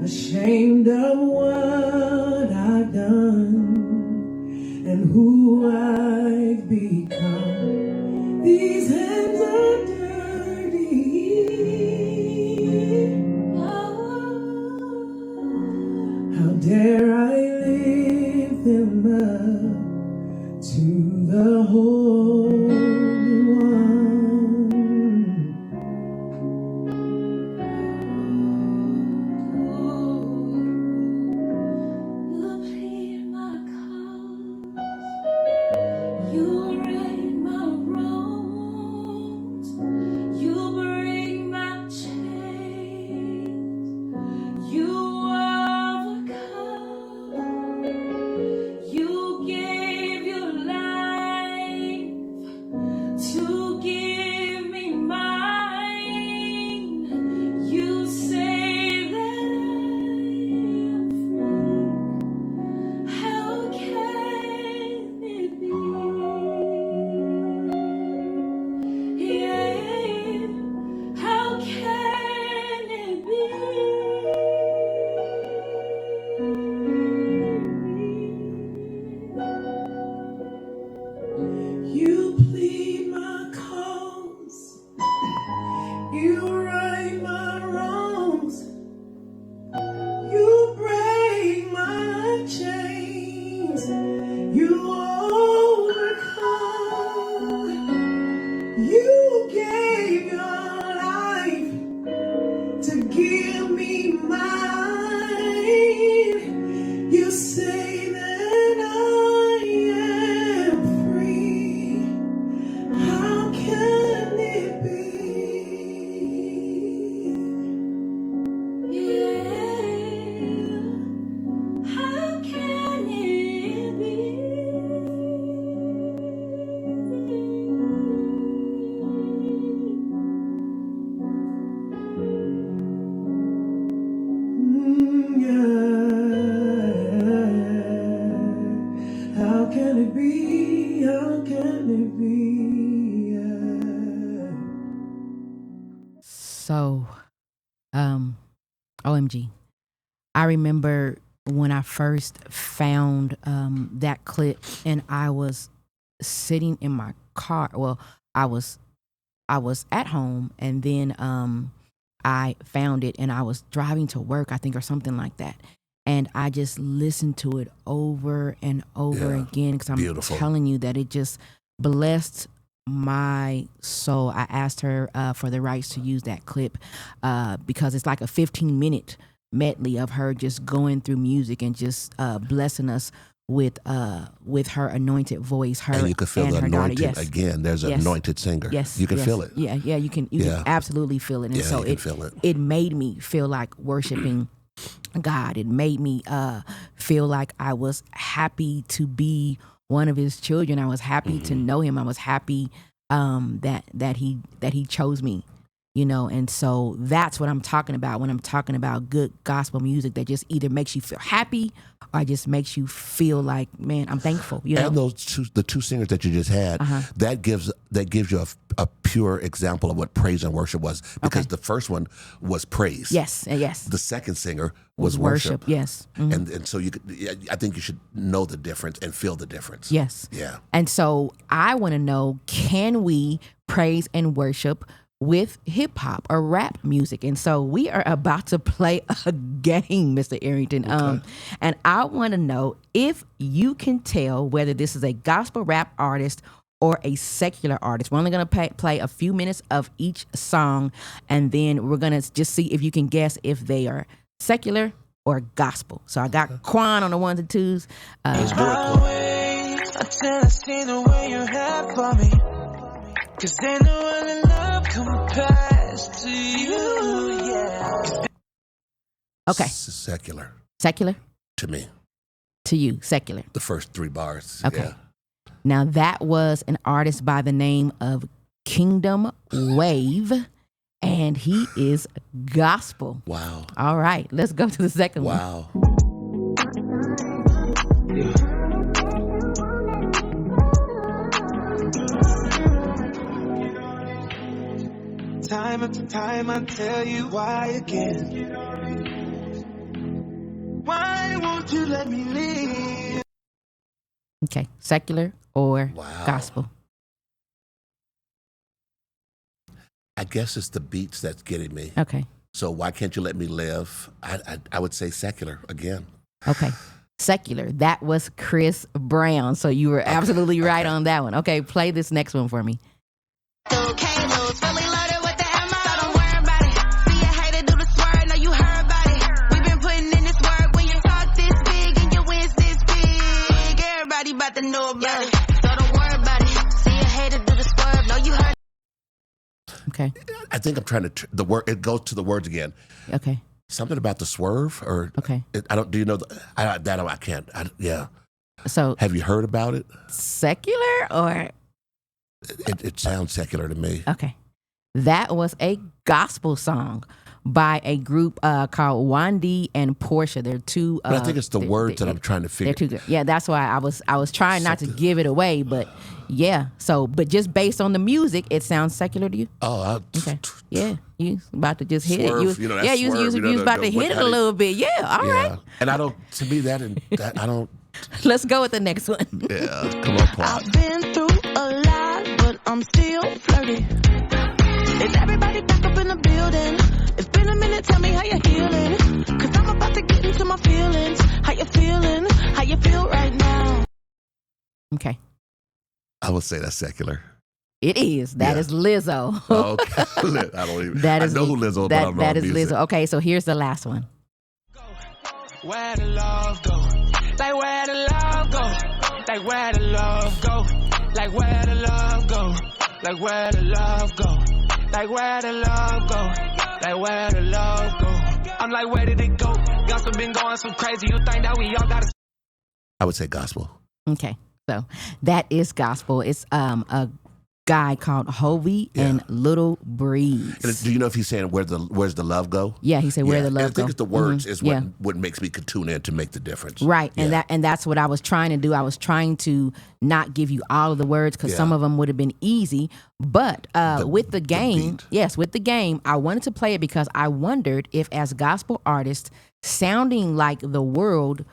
Ashamed of what I've done and who I've become. These hands are dirty. How dare I lift them up to the Holy One. OMG. I remember when I first found that clip, and I was sitting in my car. Well, I was at home, and then I found it, and I was driving to work, I think, or something like that. And I just listened to it over and over again, because I'm beautiful. telling you that it just blessed my soul. I asked her for the rights to use that clip because it's like a 15-minute medley of her just going through music and just blessing us with her anointed voice. Her and you can feel and the her anointed daughter. Yes. again. There's an anointed singer. Yes, you can feel it. Yeah, you can. You can absolutely feel it. And so you can feel it. It made me feel like worshiping God. It made me feel like I was happy to be one of His children. I was happy to know Him. I was happy that He chose me. And so that's what I'm talking about when I'm talking about good gospel music that just either makes you feel happy or just makes you feel like, man, I'm thankful. And the two singers that you just had, that gives you a pure example of what praise and worship was, because the first one was praise. Yes. The second singer was worship. Yes. Mm-hmm. And so I think you should know the difference and feel the difference. Yes. Yeah. And so I want to know, can we praise and worship with hip hop or rap music? And so we are about to play a game, Mr. Arrington. And I want to know if you can tell whether this is a gospel rap artist or a secular artist. We're only going to play a few minutes of each song, and then we're going to just see if you can guess if they are secular or gospel. So I got Quan on the ones and twos. Until I see the way you have for me, 'cause ain't no other love compares to you, yeah. Okay. Secular. Secular? To me. To you, secular. The first three bars. Okay. Yeah. Now that was an artist by the name of Kingdom Wave, and he is gospel. Wow. All right, let's go to the second one. Wow. Time after time I tell you why again. Why won't you let me live? Okay, secular or gospel? I guess it's the beats that's getting me. Okay. So why can't you let me live? I would say secular again. Okay. Secular. That was Chris Brown. So you were absolutely right on that one. Okay, play this next one for me. To know about it, so don't worry about it. See a hater do the swerve. No, you heard. Okay. I think I'm trying to the word. It goes to the words again. Okay. Something about the swerve, or okay. I don't. Do you know I can't. Yeah. So have you heard about it? Secular or? It sounds secular to me. Okay. That was a gospel song by a group called Wandy and Portia. They're two. But I think it's the words that I'm trying to figure. They're too good. Yeah, that's why I was trying not to give it away, but yeah. So, but just based on the music, it sounds secular to you. Oh, okay. Yeah, you about to just hit swerve, it. You was about to hit it a little bit. Yeah, all right. And I don't. To me, that I don't. Let's go with the next one. Yeah, come on, Paul. I've been through a lot, but I'm still flirty. Is everybody back up in the building? It's been a minute, tell me how you're healing. 'Cause I'm about to get into my feelings. How you feeling? How you feel right now? Okay. I would say that's secular. It is. That is Lizzo. Okay. I don't even. I know who Lizzo, but I don't know that is music. Lizzo. Okay, so here's the last one. Where the love go? Like where the love go? Like where the love go? Like where the love go? Like where the love go? Like where the love go? Like where the love go? I'm like, where did it go? Gospel been going so crazy. You think that we all got? I would say gospel. Okay, so that is gospel. It's a guy called Hovey and Little Breeze. And do you know if he's saying where's the love go? Yeah, he said where the love and I think go. it's the words is what makes me tune in to make the difference. Right, and that's what I was trying to do. I was trying to not give you all of the words because some of them would have been easy. But with the game, with the game, I wanted to play it because I wondered if, as gospel artists, sounding like the world.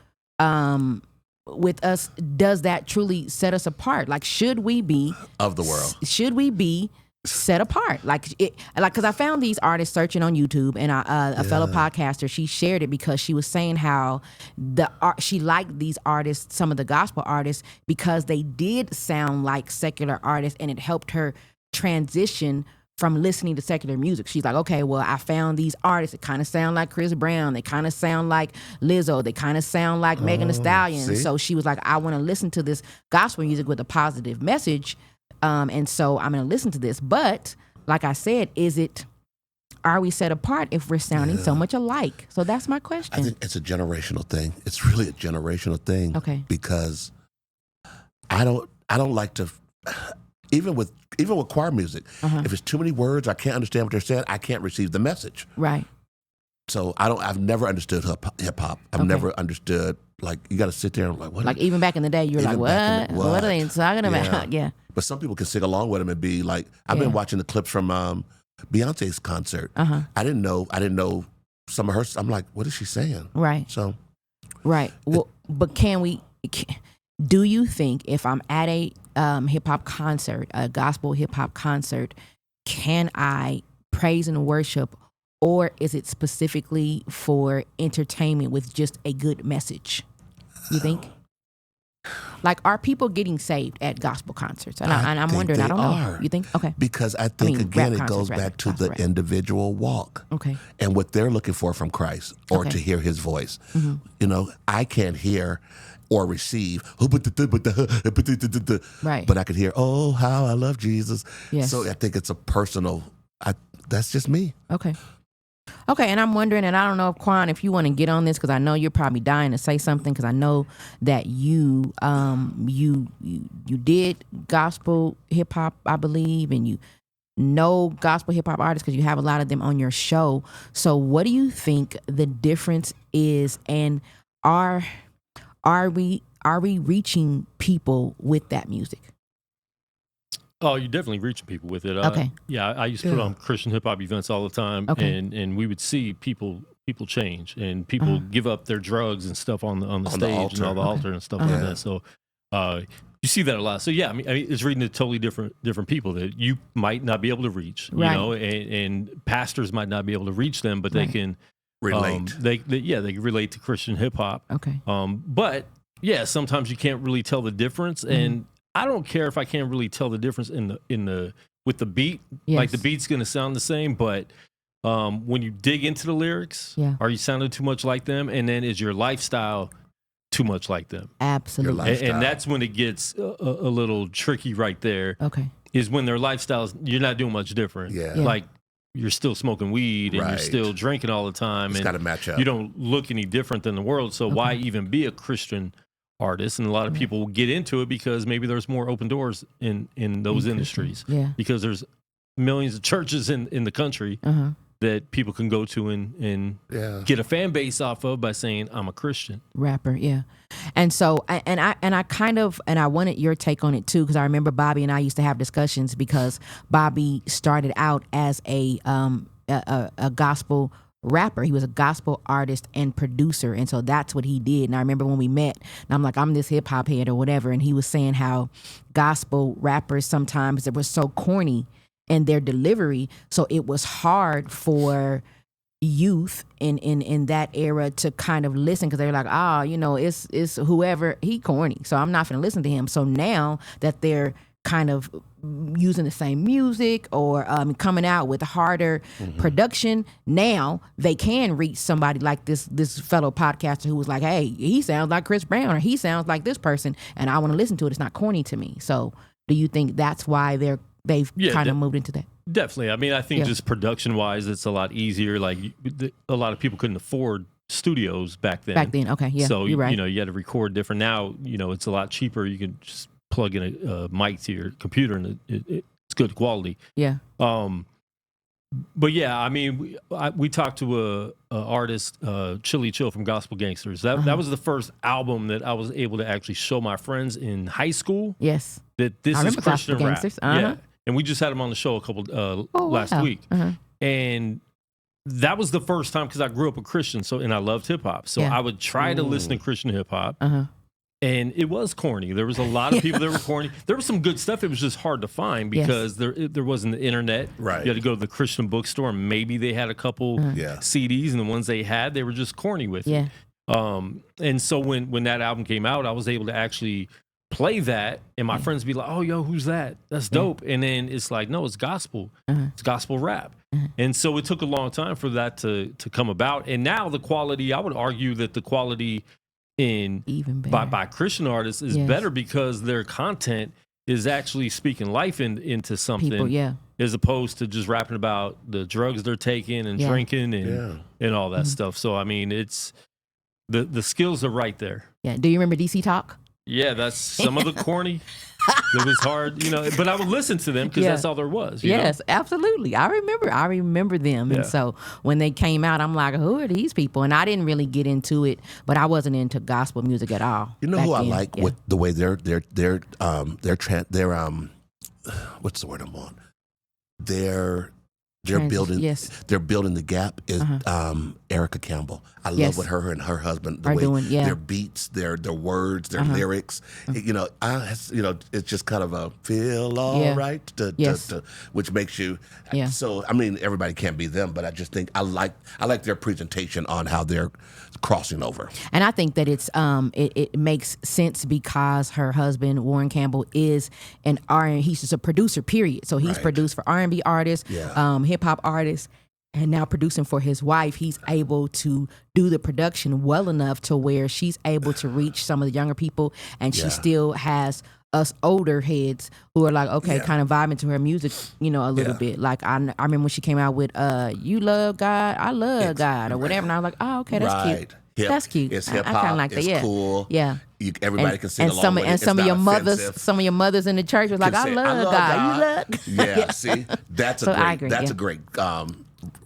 With us, does that truly set us apart? Like, should we be of the world? Should we be set apart? Because I found these artists searching on YouTube, and a fellow podcaster, she shared it because she was saying how she liked these artists, some of the gospel artists, because they did sound like secular artists, and it helped her transition from listening to secular music. She's like, okay, well, I found these artists that kind of sound like Chris Brown. They kind of sound like Lizzo. They kind of sound like Megan Thee Stallion. See? So she was like, I want to listen to this gospel music with a positive message. And so I'm going to listen to this. But like I said, are we set apart if we're sounding so much alike? So that's my question. I think it's a generational thing. It's really a generational thing. Okay. Because I don't like to, even with choir music, if it's too many words, I can't understand what they're saying, I can't receive the message. Right. So I've never understood hip hop. I've never understood, like, you got to sit there and what? Like, even back in the day, you're like, what? What are they talking about? Yeah. But some people can sing along with them and be like, I've been watching the clips from Beyonce's concert. I didn't know some of her. I'm like, what is she saying? Right. So. Right. Well, but do you think if I'm at a hip hop concert, a gospel hip hop concert, can I praise and worship, or is it specifically for entertainment with just a good message? You think? Like, are people getting saved at gospel concerts? And I'm wondering, I don't know. You think? Okay. Because I think, again, it goes back to the individual walk. Okay. And what they're looking for from Christ, or to hear his voice. You know, I can't hear or receive, right? But I could hear, oh, how I love Jesus. Yes. So I think it's a personal, that's just me. Okay. Okay, and I'm wondering, and I don't know if Quan, if you want to get on this, because I know you're probably dying to say something, because I know that you did gospel hip hop, I believe, and you know gospel hip hop artists because you have a lot of them on your show. So, what do you think the difference is, and are we reaching people with that music? Oh, you're definitely reaching people with it. Okay. Yeah, I used to put on Christian hip hop events all the time, and we would see people change, and people give up their drugs and stuff on the stage and on the altar and stuff like that. So you see that a lot. So yeah, I mean, it's reading to totally different people that you might not be able to reach, you know, and pastors might not be able to reach them, but they can relate. They can relate to Christian hip hop. Okay. But yeah, sometimes you can't really tell the difference, and I don't care if I can't really tell the difference with the beat. Yes. Like, the beat's going to sound the same, but when you dig into the lyrics, are you sounding too much like them? And then is your lifestyle too much like them? Absolutely. And that's when it gets a little tricky right there. Okay. Is when their lifestyles, you're not doing much different. Yeah. Like, you're still smoking weed and you're still drinking all the time. It's got to match up. You don't look any different than the world. So why even be a Christian artist? And a lot of people get into it because maybe there's more open doors in those industries. Yeah. Because there's millions of churches in the country that people can go to and get a fan base off of by saying, I'm a Christian rapper. Yeah. And so, and I wanted your take on it too, because I remember Bobby and I used to have discussions, because Bobby started out as a gospel rapper. He was a gospel artist and producer, and so that's what he did. And I remember when we met, and I'm like, I'm this hip hop head or whatever, and he was saying how gospel rappers sometimes, it was so corny in their delivery, so it was hard for youth in that era to kind of listen, because they were like, it's whoever, he corny, so I'm not gonna listen to him. So now that they're kind of using the same music or coming out with harder production, now they can reach somebody like this fellow podcaster who was like, hey, he sounds like Chris Brown, or he sounds like this person, and I want to listen to it. It's not corny to me. So do you think that's why they've kind of moved into that? Definitely. I mean, I think just production wise, it's a lot easier. Like, a lot of people couldn't afford studios back then. Okay, yeah. So you're right. You had to record different. Now, it's a lot cheaper. You can just plug in a mic to your computer and it's good quality. Yeah. But yeah, I mean, we talked to a artist, Chili Chill from Gospel Gangsters. That was the first album that I was able to actually show my friends in high school. Yes. That this is Christian rap. Gangsters. Yeah. And we just had him on the show a couple last week. And that was the first time, because I grew up a Christian, and I loved hip hop. So I would try to listen to Christian hip hop. And it was corny. There was a lot of people that were corny. There was some good stuff. It was just hard to find because there wasn't the internet. Right. You had to go to the Christian bookstore, and maybe they had a couple CDs, and the ones they had, they were just corny with it. And so when that album came out, I was able to actually play that, and my friends be like, "Oh, yo, who's that? That's dope." And then it's like, no, it's gospel. It's gospel rap. And so it took a long time for that to come about. And now the quality, I would argue that the quality by Christian artists is better because their content is actually speaking life into something. People, as opposed to just rapping about the drugs they're taking and drinking and all that stuff. So I mean, it's the skills are right there. Yeah. Do you remember DC Talk? Yeah, that's some of the corny. It was hard, but I would listen to them because that's all there was. Yes, absolutely. I remember them. And so when they came out, I'm like, who are these people? And I didn't really get into it, but I wasn't into gospel music at all. You know who I like with the way they're what's the word I'm on? They're building the gap is Erica Campbell. I love what her and her husband their beats, their words, their lyrics. It's just kind of a feel all right, which makes you. So I mean, everybody can't be them, but I just think I like their presentation on how they're crossing over. And I think that it's it makes sense because her husband Warren Campbell is an R&B. He's just a producer. Period. So he's produced for R&B artists. Hip hop artist, and now producing for his wife. He's able to do the production well enough to where she's able to reach some of the younger people, and she still has us older heads who are like, okay, kind of vibing to her music, a little bit. Like I remember when she came out with "You Love God, I Love God" or whatever, and I was like, oh, okay, that's cute. That's cute. It's hip I kind of hop. like It's that. cool. Yeah. Everybody can sing along with it. And It's some of not your offensive. some of your mothers in the church was like, I love God. You love. Yeah. See, that's a great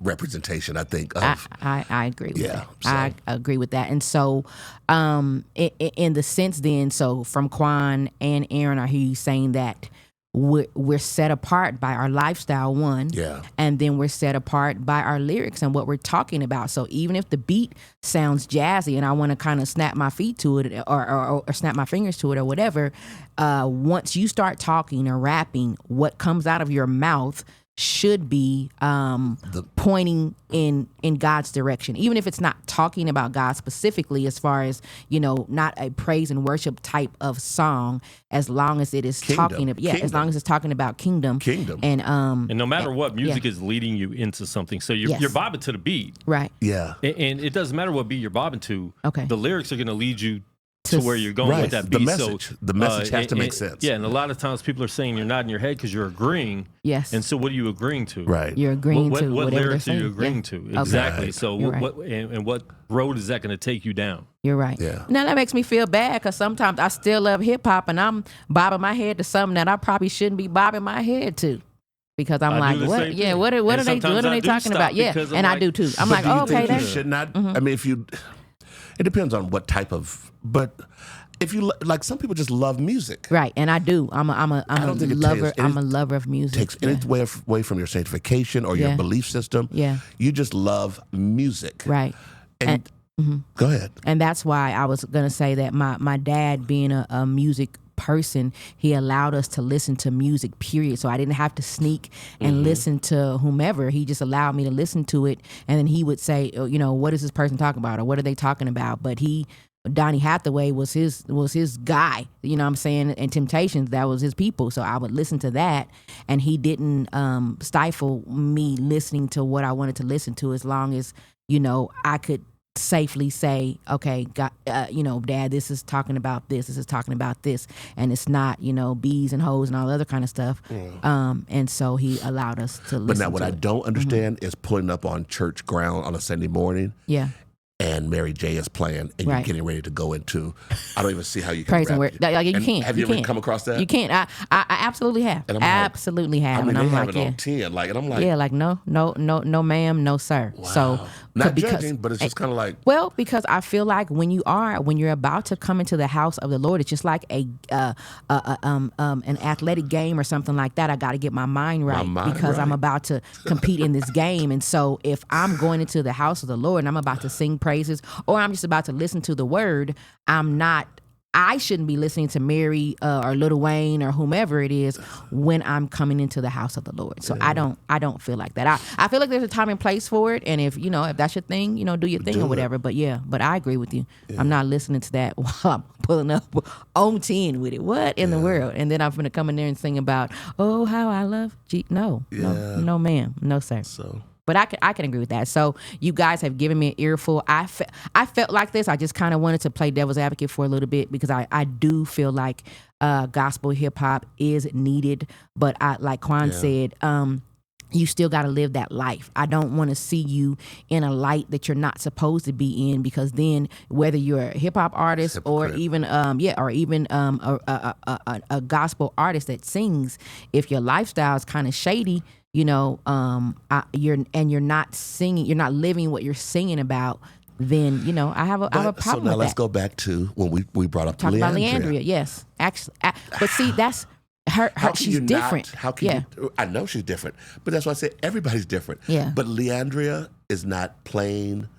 representation, I think. I agree with that. So. I agree with that. And so, in the sense then, so from Quan and Aaron, I hear you saying that we're set apart by our lifestyle, one, and then we're set apart by our lyrics and what we're talking about. So even if the beat sounds jazzy and I want to kind of snap my feet to it or snap my fingers to it or whatever, once you start talking or rapping, what comes out of your mouth should be pointing in God's direction, even if it's not talking about God specifically, as far as not a praise and worship type of song, as long as it is as long as it's talking about kingdom, and no matter what, music is leading you into something. So you're bobbing to the beat, right? Yeah, and it doesn't matter what beat you're bobbing to. Okay, the lyrics are going to lead you to where you're going with that beat. The message has to make sense. Yeah, and a lot of times people are saying you're nodding your head because you're agreeing. Yes. And so what are you agreeing to? Right. You're agreeing to what whatever lyrics they're are you saying. agreeing to? Exactly. Okay. So what road is that going to take you down? You're right. Yeah. Now that makes me feel bad because sometimes I still love hip hop and I'm bobbing my head to something that I probably shouldn't be bobbing my head to. Because I'm like, what? Yeah, what are they talking about? Yeah, and I do too. I'm like, oh, okay, you should not. I mean, it depends on what type of. But if you like, some people just love music, right? And I do. I'm a lover. I'm a lover of music. Takes any away from your sanctification or your belief system. Yeah, you just love music, right? And go ahead. And that's why I was gonna say that my dad, being a music person, he allowed us to listen to music, period. So I didn't have to sneak and listen to whomever. He just allowed me to listen to it, and then he would say, what is this person talking about, or what are they talking about? But Donny Hathaway was his guy, you know what I'm saying? And Temptations, that was his people. So I would listen to that, and he didn't stifle me listening to what I wanted to listen to, as long as, I could safely say, okay, God, Dad, this is talking about this is talking about this, and it's not, bees and hoes and all other kind of stuff. And so he allowed us to listen. But now what I don't understand is pulling up on church ground on a Sunday morning. Yeah. and Mary J is playing, and you're getting ready to go into, I don't even see how you can praise and rap. worship. You can't. Have you ever come across that? You can't. I absolutely have. And I'm absolutely have. I mean, and they I'm have like, it on 10. Like, and I'm like, yeah, like no, ma'am, no, sir. Wow. So not judging, but it's just kind of like, well, because I feel like when you're about to come into the house of the Lord, it's just like an athletic game or something like that. I got to get my mind right because I'm about to compete in this game. And so if I'm going into the house of the Lord and I'm about to sing praises, or I'm just about to listen to the word, I shouldn't be listening to Mary or Lil Wayne or whomever it is when I'm coming into the house of the Lord. So I don't feel like that. I feel like there's a time and place for it, and if that's your thing, do your thing or whatever. But but I agree with you. Yeah. I'm not listening to that while I'm pulling up on 10 with it. What in the world? And then I'm gonna come in there and sing about, oh, how I love no, ma'am, no sir. So. But I can agree with that. So you guys have given me an earful. I felt like this. I just kind of wanted to play devil's advocate for a little bit because I do feel like gospel hip hop is needed. But like Quan said, you still got to live that life. I don't want to see you in a light that you're not supposed to be in, because then whether you're a hip hop artist or even a gospel artist that sings, if your lifestyle is kind of shady, you're not singing, you're not living what you're singing about, then I have a problem. So now let's go back to when we brought up about Leandria. Yes, actually, but see, that's her. She's different. How can you? I know she's different, but that's why I say everybody's different. Yeah. But Leandria is not playing.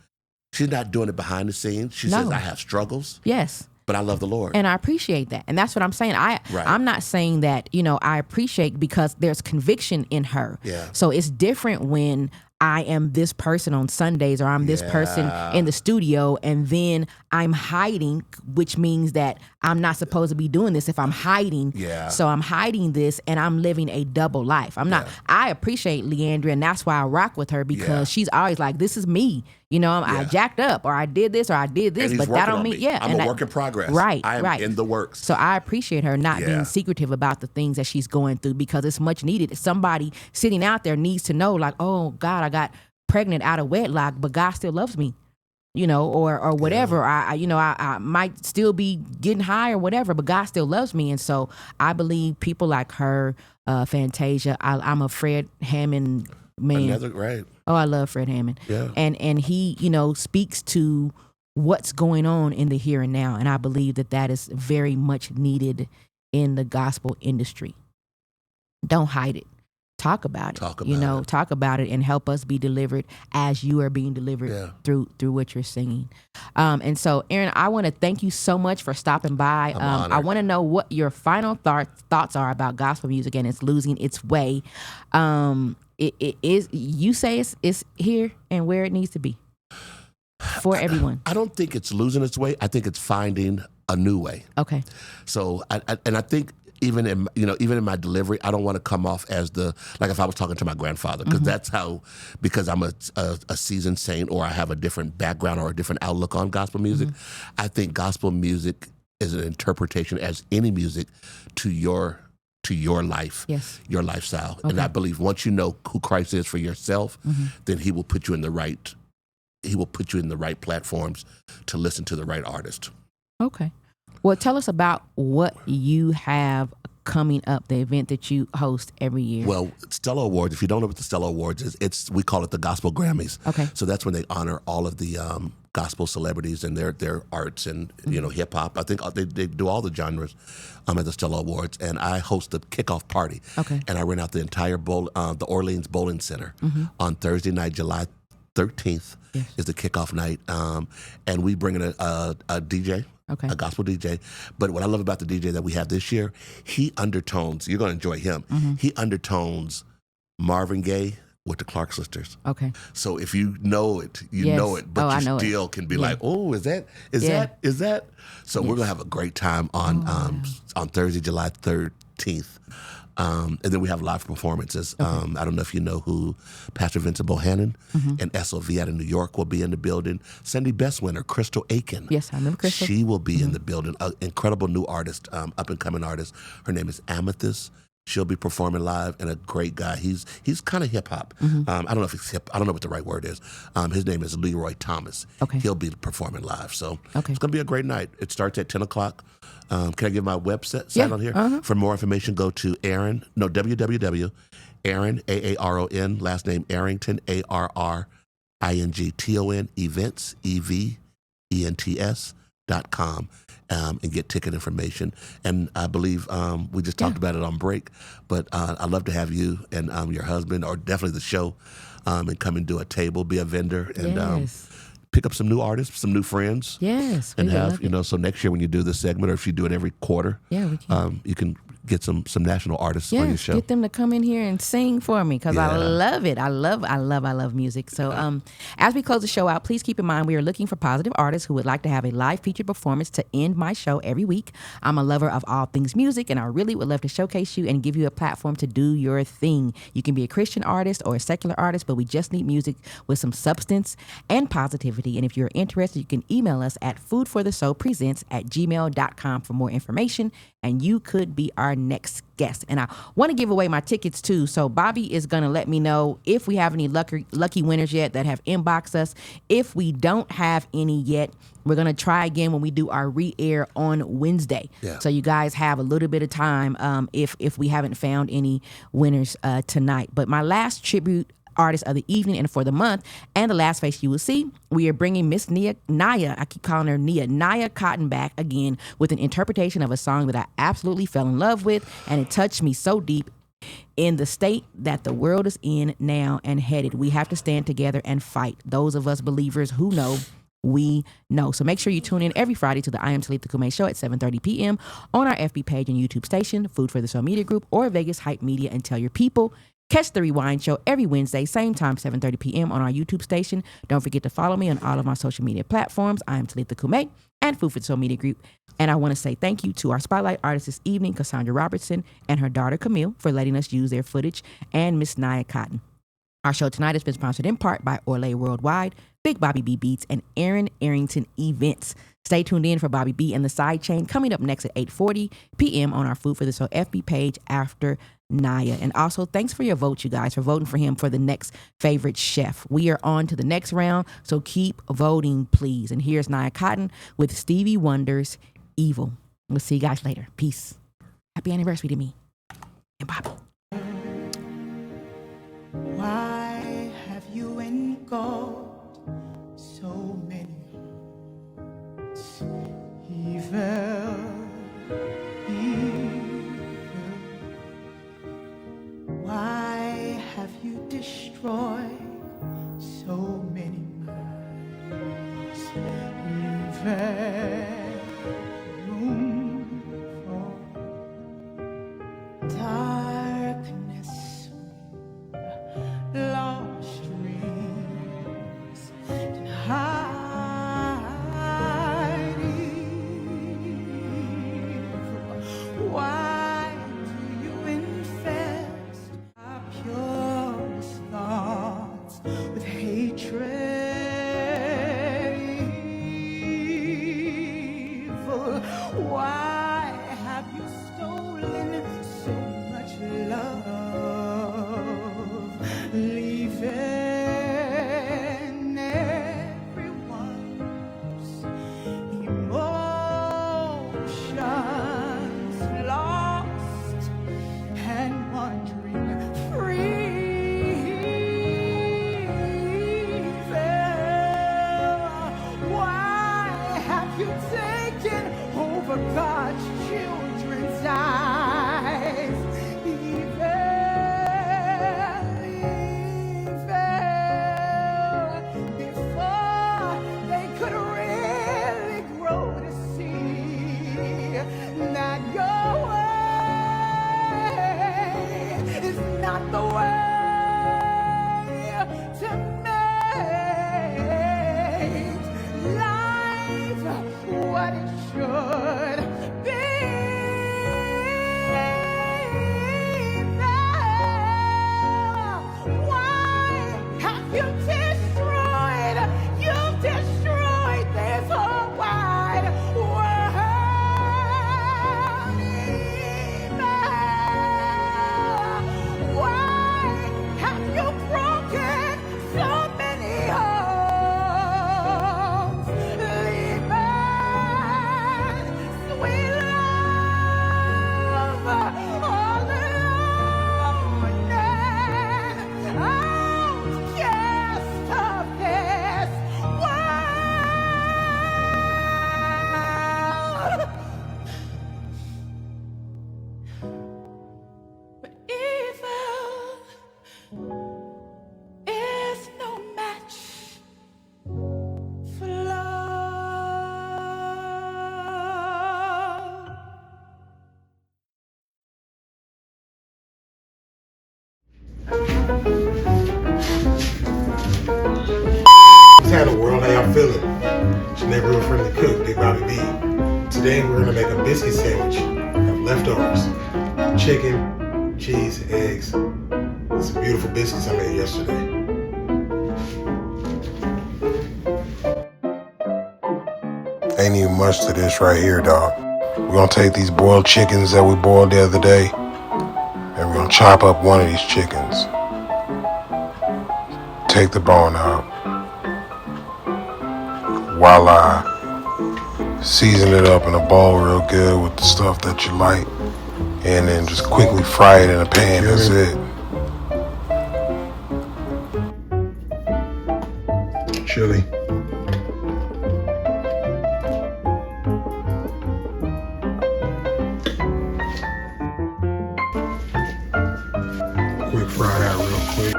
She's not doing it behind the scenes. She says, "I have struggles." Yes. But I love the Lord. And I appreciate that. And that's what I'm saying. I'm not saying that, I appreciate, because there's conviction in her. Yeah. So it's different when I am this person on Sundays, or I'm this person in the studio, and then I'm hiding, which means that I'm not supposed to be doing this if I'm hiding. Yeah. So I'm hiding this and I'm living a double life. I appreciate Leandria, and that's why I rock with her, because she's always like, this is me. I jacked up, or I did this, or I did this, but that don't mean, I'm a work in progress. Right. I am in the works. So I appreciate her not being secretive about the things that she's going through, because it's much needed. Somebody sitting out there needs to know, like, oh God, I got pregnant out of wedlock, but God still loves me, or whatever. I might still be getting high or whatever, but God still loves me. And so I believe people like her, Fantasia, I'm a Fred Hammond man. Right. Oh, I love Fred Hammond. Yeah. And he, speaks to what's going on in the here and now. And I believe that is very much needed in the gospel industry. Don't hide it. Talk about it. Talk about it and help us be delivered as you are being delivered through what you're singing. And so, Aaron, I want to thank you so much for stopping by. I want to know what your final thoughts are about gospel music and it's losing its way. It is, you say it's here and where it needs to be for everyone. I don't think it's losing its way. I think it's finding a new way. Okay. So, I think even in my delivery, I don't want to come off as like if I was talking to my grandfather, because because I'm a seasoned saint, or I have a different background or a different outlook on gospel music. I think gospel music is an interpretation, as any music, to your life, your lifestyle. Okay. And I believe once you know who Christ is for yourself, then he will put you in the right platforms to listen to the right artist. Okay. Well, tell us about what you have coming up, the event that you host every year. Well, Stella Awards, if you don't know what the Stella Awards is, we call it the Gospel Grammys. Okay. So that's when they honor all of the gospel celebrities and their arts and, hip hop. I think they do all the genres at the Stella Awards. And I host the kickoff party. Okay. And I rent out the entire the Orleans Bowling Center on Thursday night, July 13th is the kickoff night. And we bring in a DJ. Okay. A gospel DJ. But what I love about the DJ that we have this year, he undertones, you're going to enjoy him, he undertones Marvin Gaye with the Clark Sisters. Okay. So if you know it, know it, but you still can be like, oh, is that? So we're going to have a great time on Thursday, July 13th. And then we have live performances. Okay. I don't know if you know who Pastor Vincent Bohannon and SOV out of New York will be in the building. Sunday Best winner, Crystal Aiken. Yes, I remember Crystal. She will be in the building. An incredible new artist, up-and-coming artist. Her name is Amethyst She'll be performing live, and a great guy. He's kind of hip hop. I don't know if it's hip. I don't know what the right word is. His name is Leroy Thomas. Okay. He'll be performing live. So okay. It's going to be a great night. It starts at 10 o'clock. Can I give my website on here? For more information, go to www. Aaron, Aaron, last name Arrington, Arrington, events, events.com. And get ticket information. And I believe we just talked about it on break, but I'd love to have you and your husband, or definitely the show, and come and do a table, be a vendor, and pick up some new artists, some new friends. Yes. And have, so next year when you do this segment, or if you do it every quarter, we can. You can get some national artists on your show. Get them to come in here and sing for me, because I love it. I love music. So as we close the show out, please keep in mind we are looking for positive artists who would like to have a live featured performance to end my show every week. I'm a lover of all things music, and I really would love to showcase you and give you a platform to do your thing. You can be a Christian artist or a secular artist, but we just need music with some substance and positivity. And if you're interested, you can email us at foodforthesoulpresents@gmail.com for more information, and you could be our next guest. And I want to give away my tickets too. So Bobby is going to let me know if we have any lucky winners yet that have inboxed us. If we don't have any yet, we're going to try again when we do our re-air on Wednesday. Yeah. So you guys have a little bit of time if we haven't found any winners tonight. But my last tribute artist of the evening and for the month, and the last face you will see, we are bringing Miss Naya, I keep calling her Naya Cotton, back again with an interpretation of a song that I absolutely fell in love with, and it touched me so deep. In the state that the world is in now and headed, we have to stand together and fight. Those of us believers who know, we know. So make sure you tune in every Friday to the I Am Talitha Cumi show at 7:30 p.m. on our FB page and YouTube station, Food for the Soul Media Group, or Vegas Hype Media, and tell your people. Catch the Rewind show every Wednesday, same time, 7:30 p.m. on our YouTube station. Don't forget to follow me on all of my social media platforms. I am Talitha Cumi and Food for the Soul Media Group. And I want to say thank you to our spotlight artist this evening, Cassandra Robertson, and her daughter Camille, for letting us use their footage, and Miss Naya Cotton. Our show tonight has been sponsored in part by Orlay Worldwide, Big Bobby B Beats, and Aaron Arrington Events. Stay tuned in for Bobby B and the Side Chain coming up next at 8:40 p.m. on our Food for the Soul FB page after Naya. And also, thanks for your vote, you guys, for voting for him for the next favorite chef. We are on to the next round, so keep voting, please. And here's Naya Cotton with Stevie Wonder's Evil. We'll see you guys later. Peace. Happy anniversary to me and Bobby. Why have you engulfed so many hearts? Evil. Why have you destroyed so many minds? Leaving room for darkness, lost dreams, and hiding. Why do you infest our purest thoughts with hatred? Evil. Why have you stolen so much love, leaving everyone's emotions lost and wandering free? Why have you taken over God's children's eyes? Before they could really grow to see that your way is not the way to make life what it should be. It's your neighborhood friendly cook, Big Bobby B. Today we're gonna make a biscuit sandwich of leftovers. Chicken, cheese, eggs, and some beautiful biscuits I made yesterday. Ain't even much to this right here, dog. We're gonna take these boiled chickens that we boiled the other day, and we're gonna chop up one of these chickens. Take the bone out. Voila. Season it up in a bowl real good with the stuff that you like, and then just quickly fry it in a pan. That's it. Chili. Quick fry that real quick.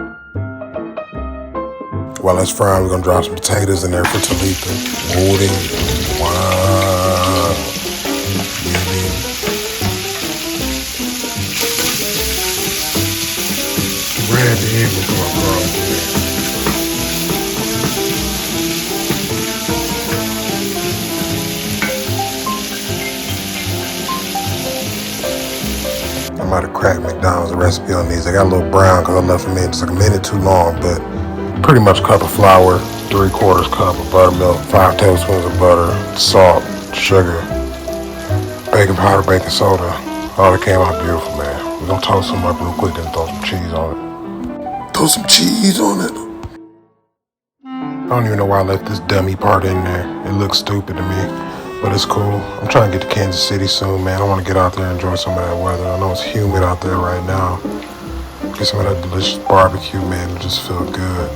While that's frying, we're gonna drop some potatoes in there for Talitha. Hold it. Wow. Really? Right at the end, we're gonna throw it. I might have cracked McDonald's recipe on these. I got a little brown because I left them in just like a minute too long, but pretty much a cup of flour, 3/4 cup of buttermilk, 5 tablespoons of butter, salt, sugar, baking powder, baking soda. Oh, it came out beautiful, man. We're gonna toast them up real quick and throw some cheese on it. Throw some cheese on it. I don't even know why I left this dummy part in there. It looks stupid to me, but it's cool. I'm trying to get to Kansas City soon, man. I want to get out there and enjoy some of that weather. I know it's humid out there right now. Get some of that delicious barbecue, man. It just feel good.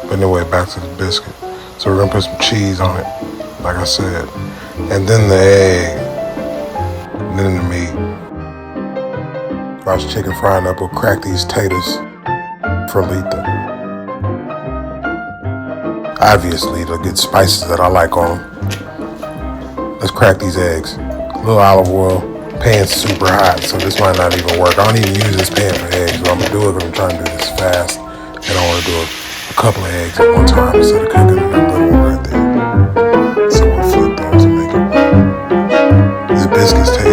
But anyway, back to the biscuit. So we're gonna put some cheese on it, like I said, and then the egg, and then the meat. While it's chicken frying up, we'll crack these taters for Letha. Obviously, they'll get spices that I like on them. Let's crack these eggs. A little olive oil. Pan's super hot, so this might not even work. I don't even use this pan for eggs, but I'm gonna do it because I'm trying to do this fast, and I want to do a couple of eggs at one time instead of cooking that little one right there. So we'll flip those and make it. These biscuits taste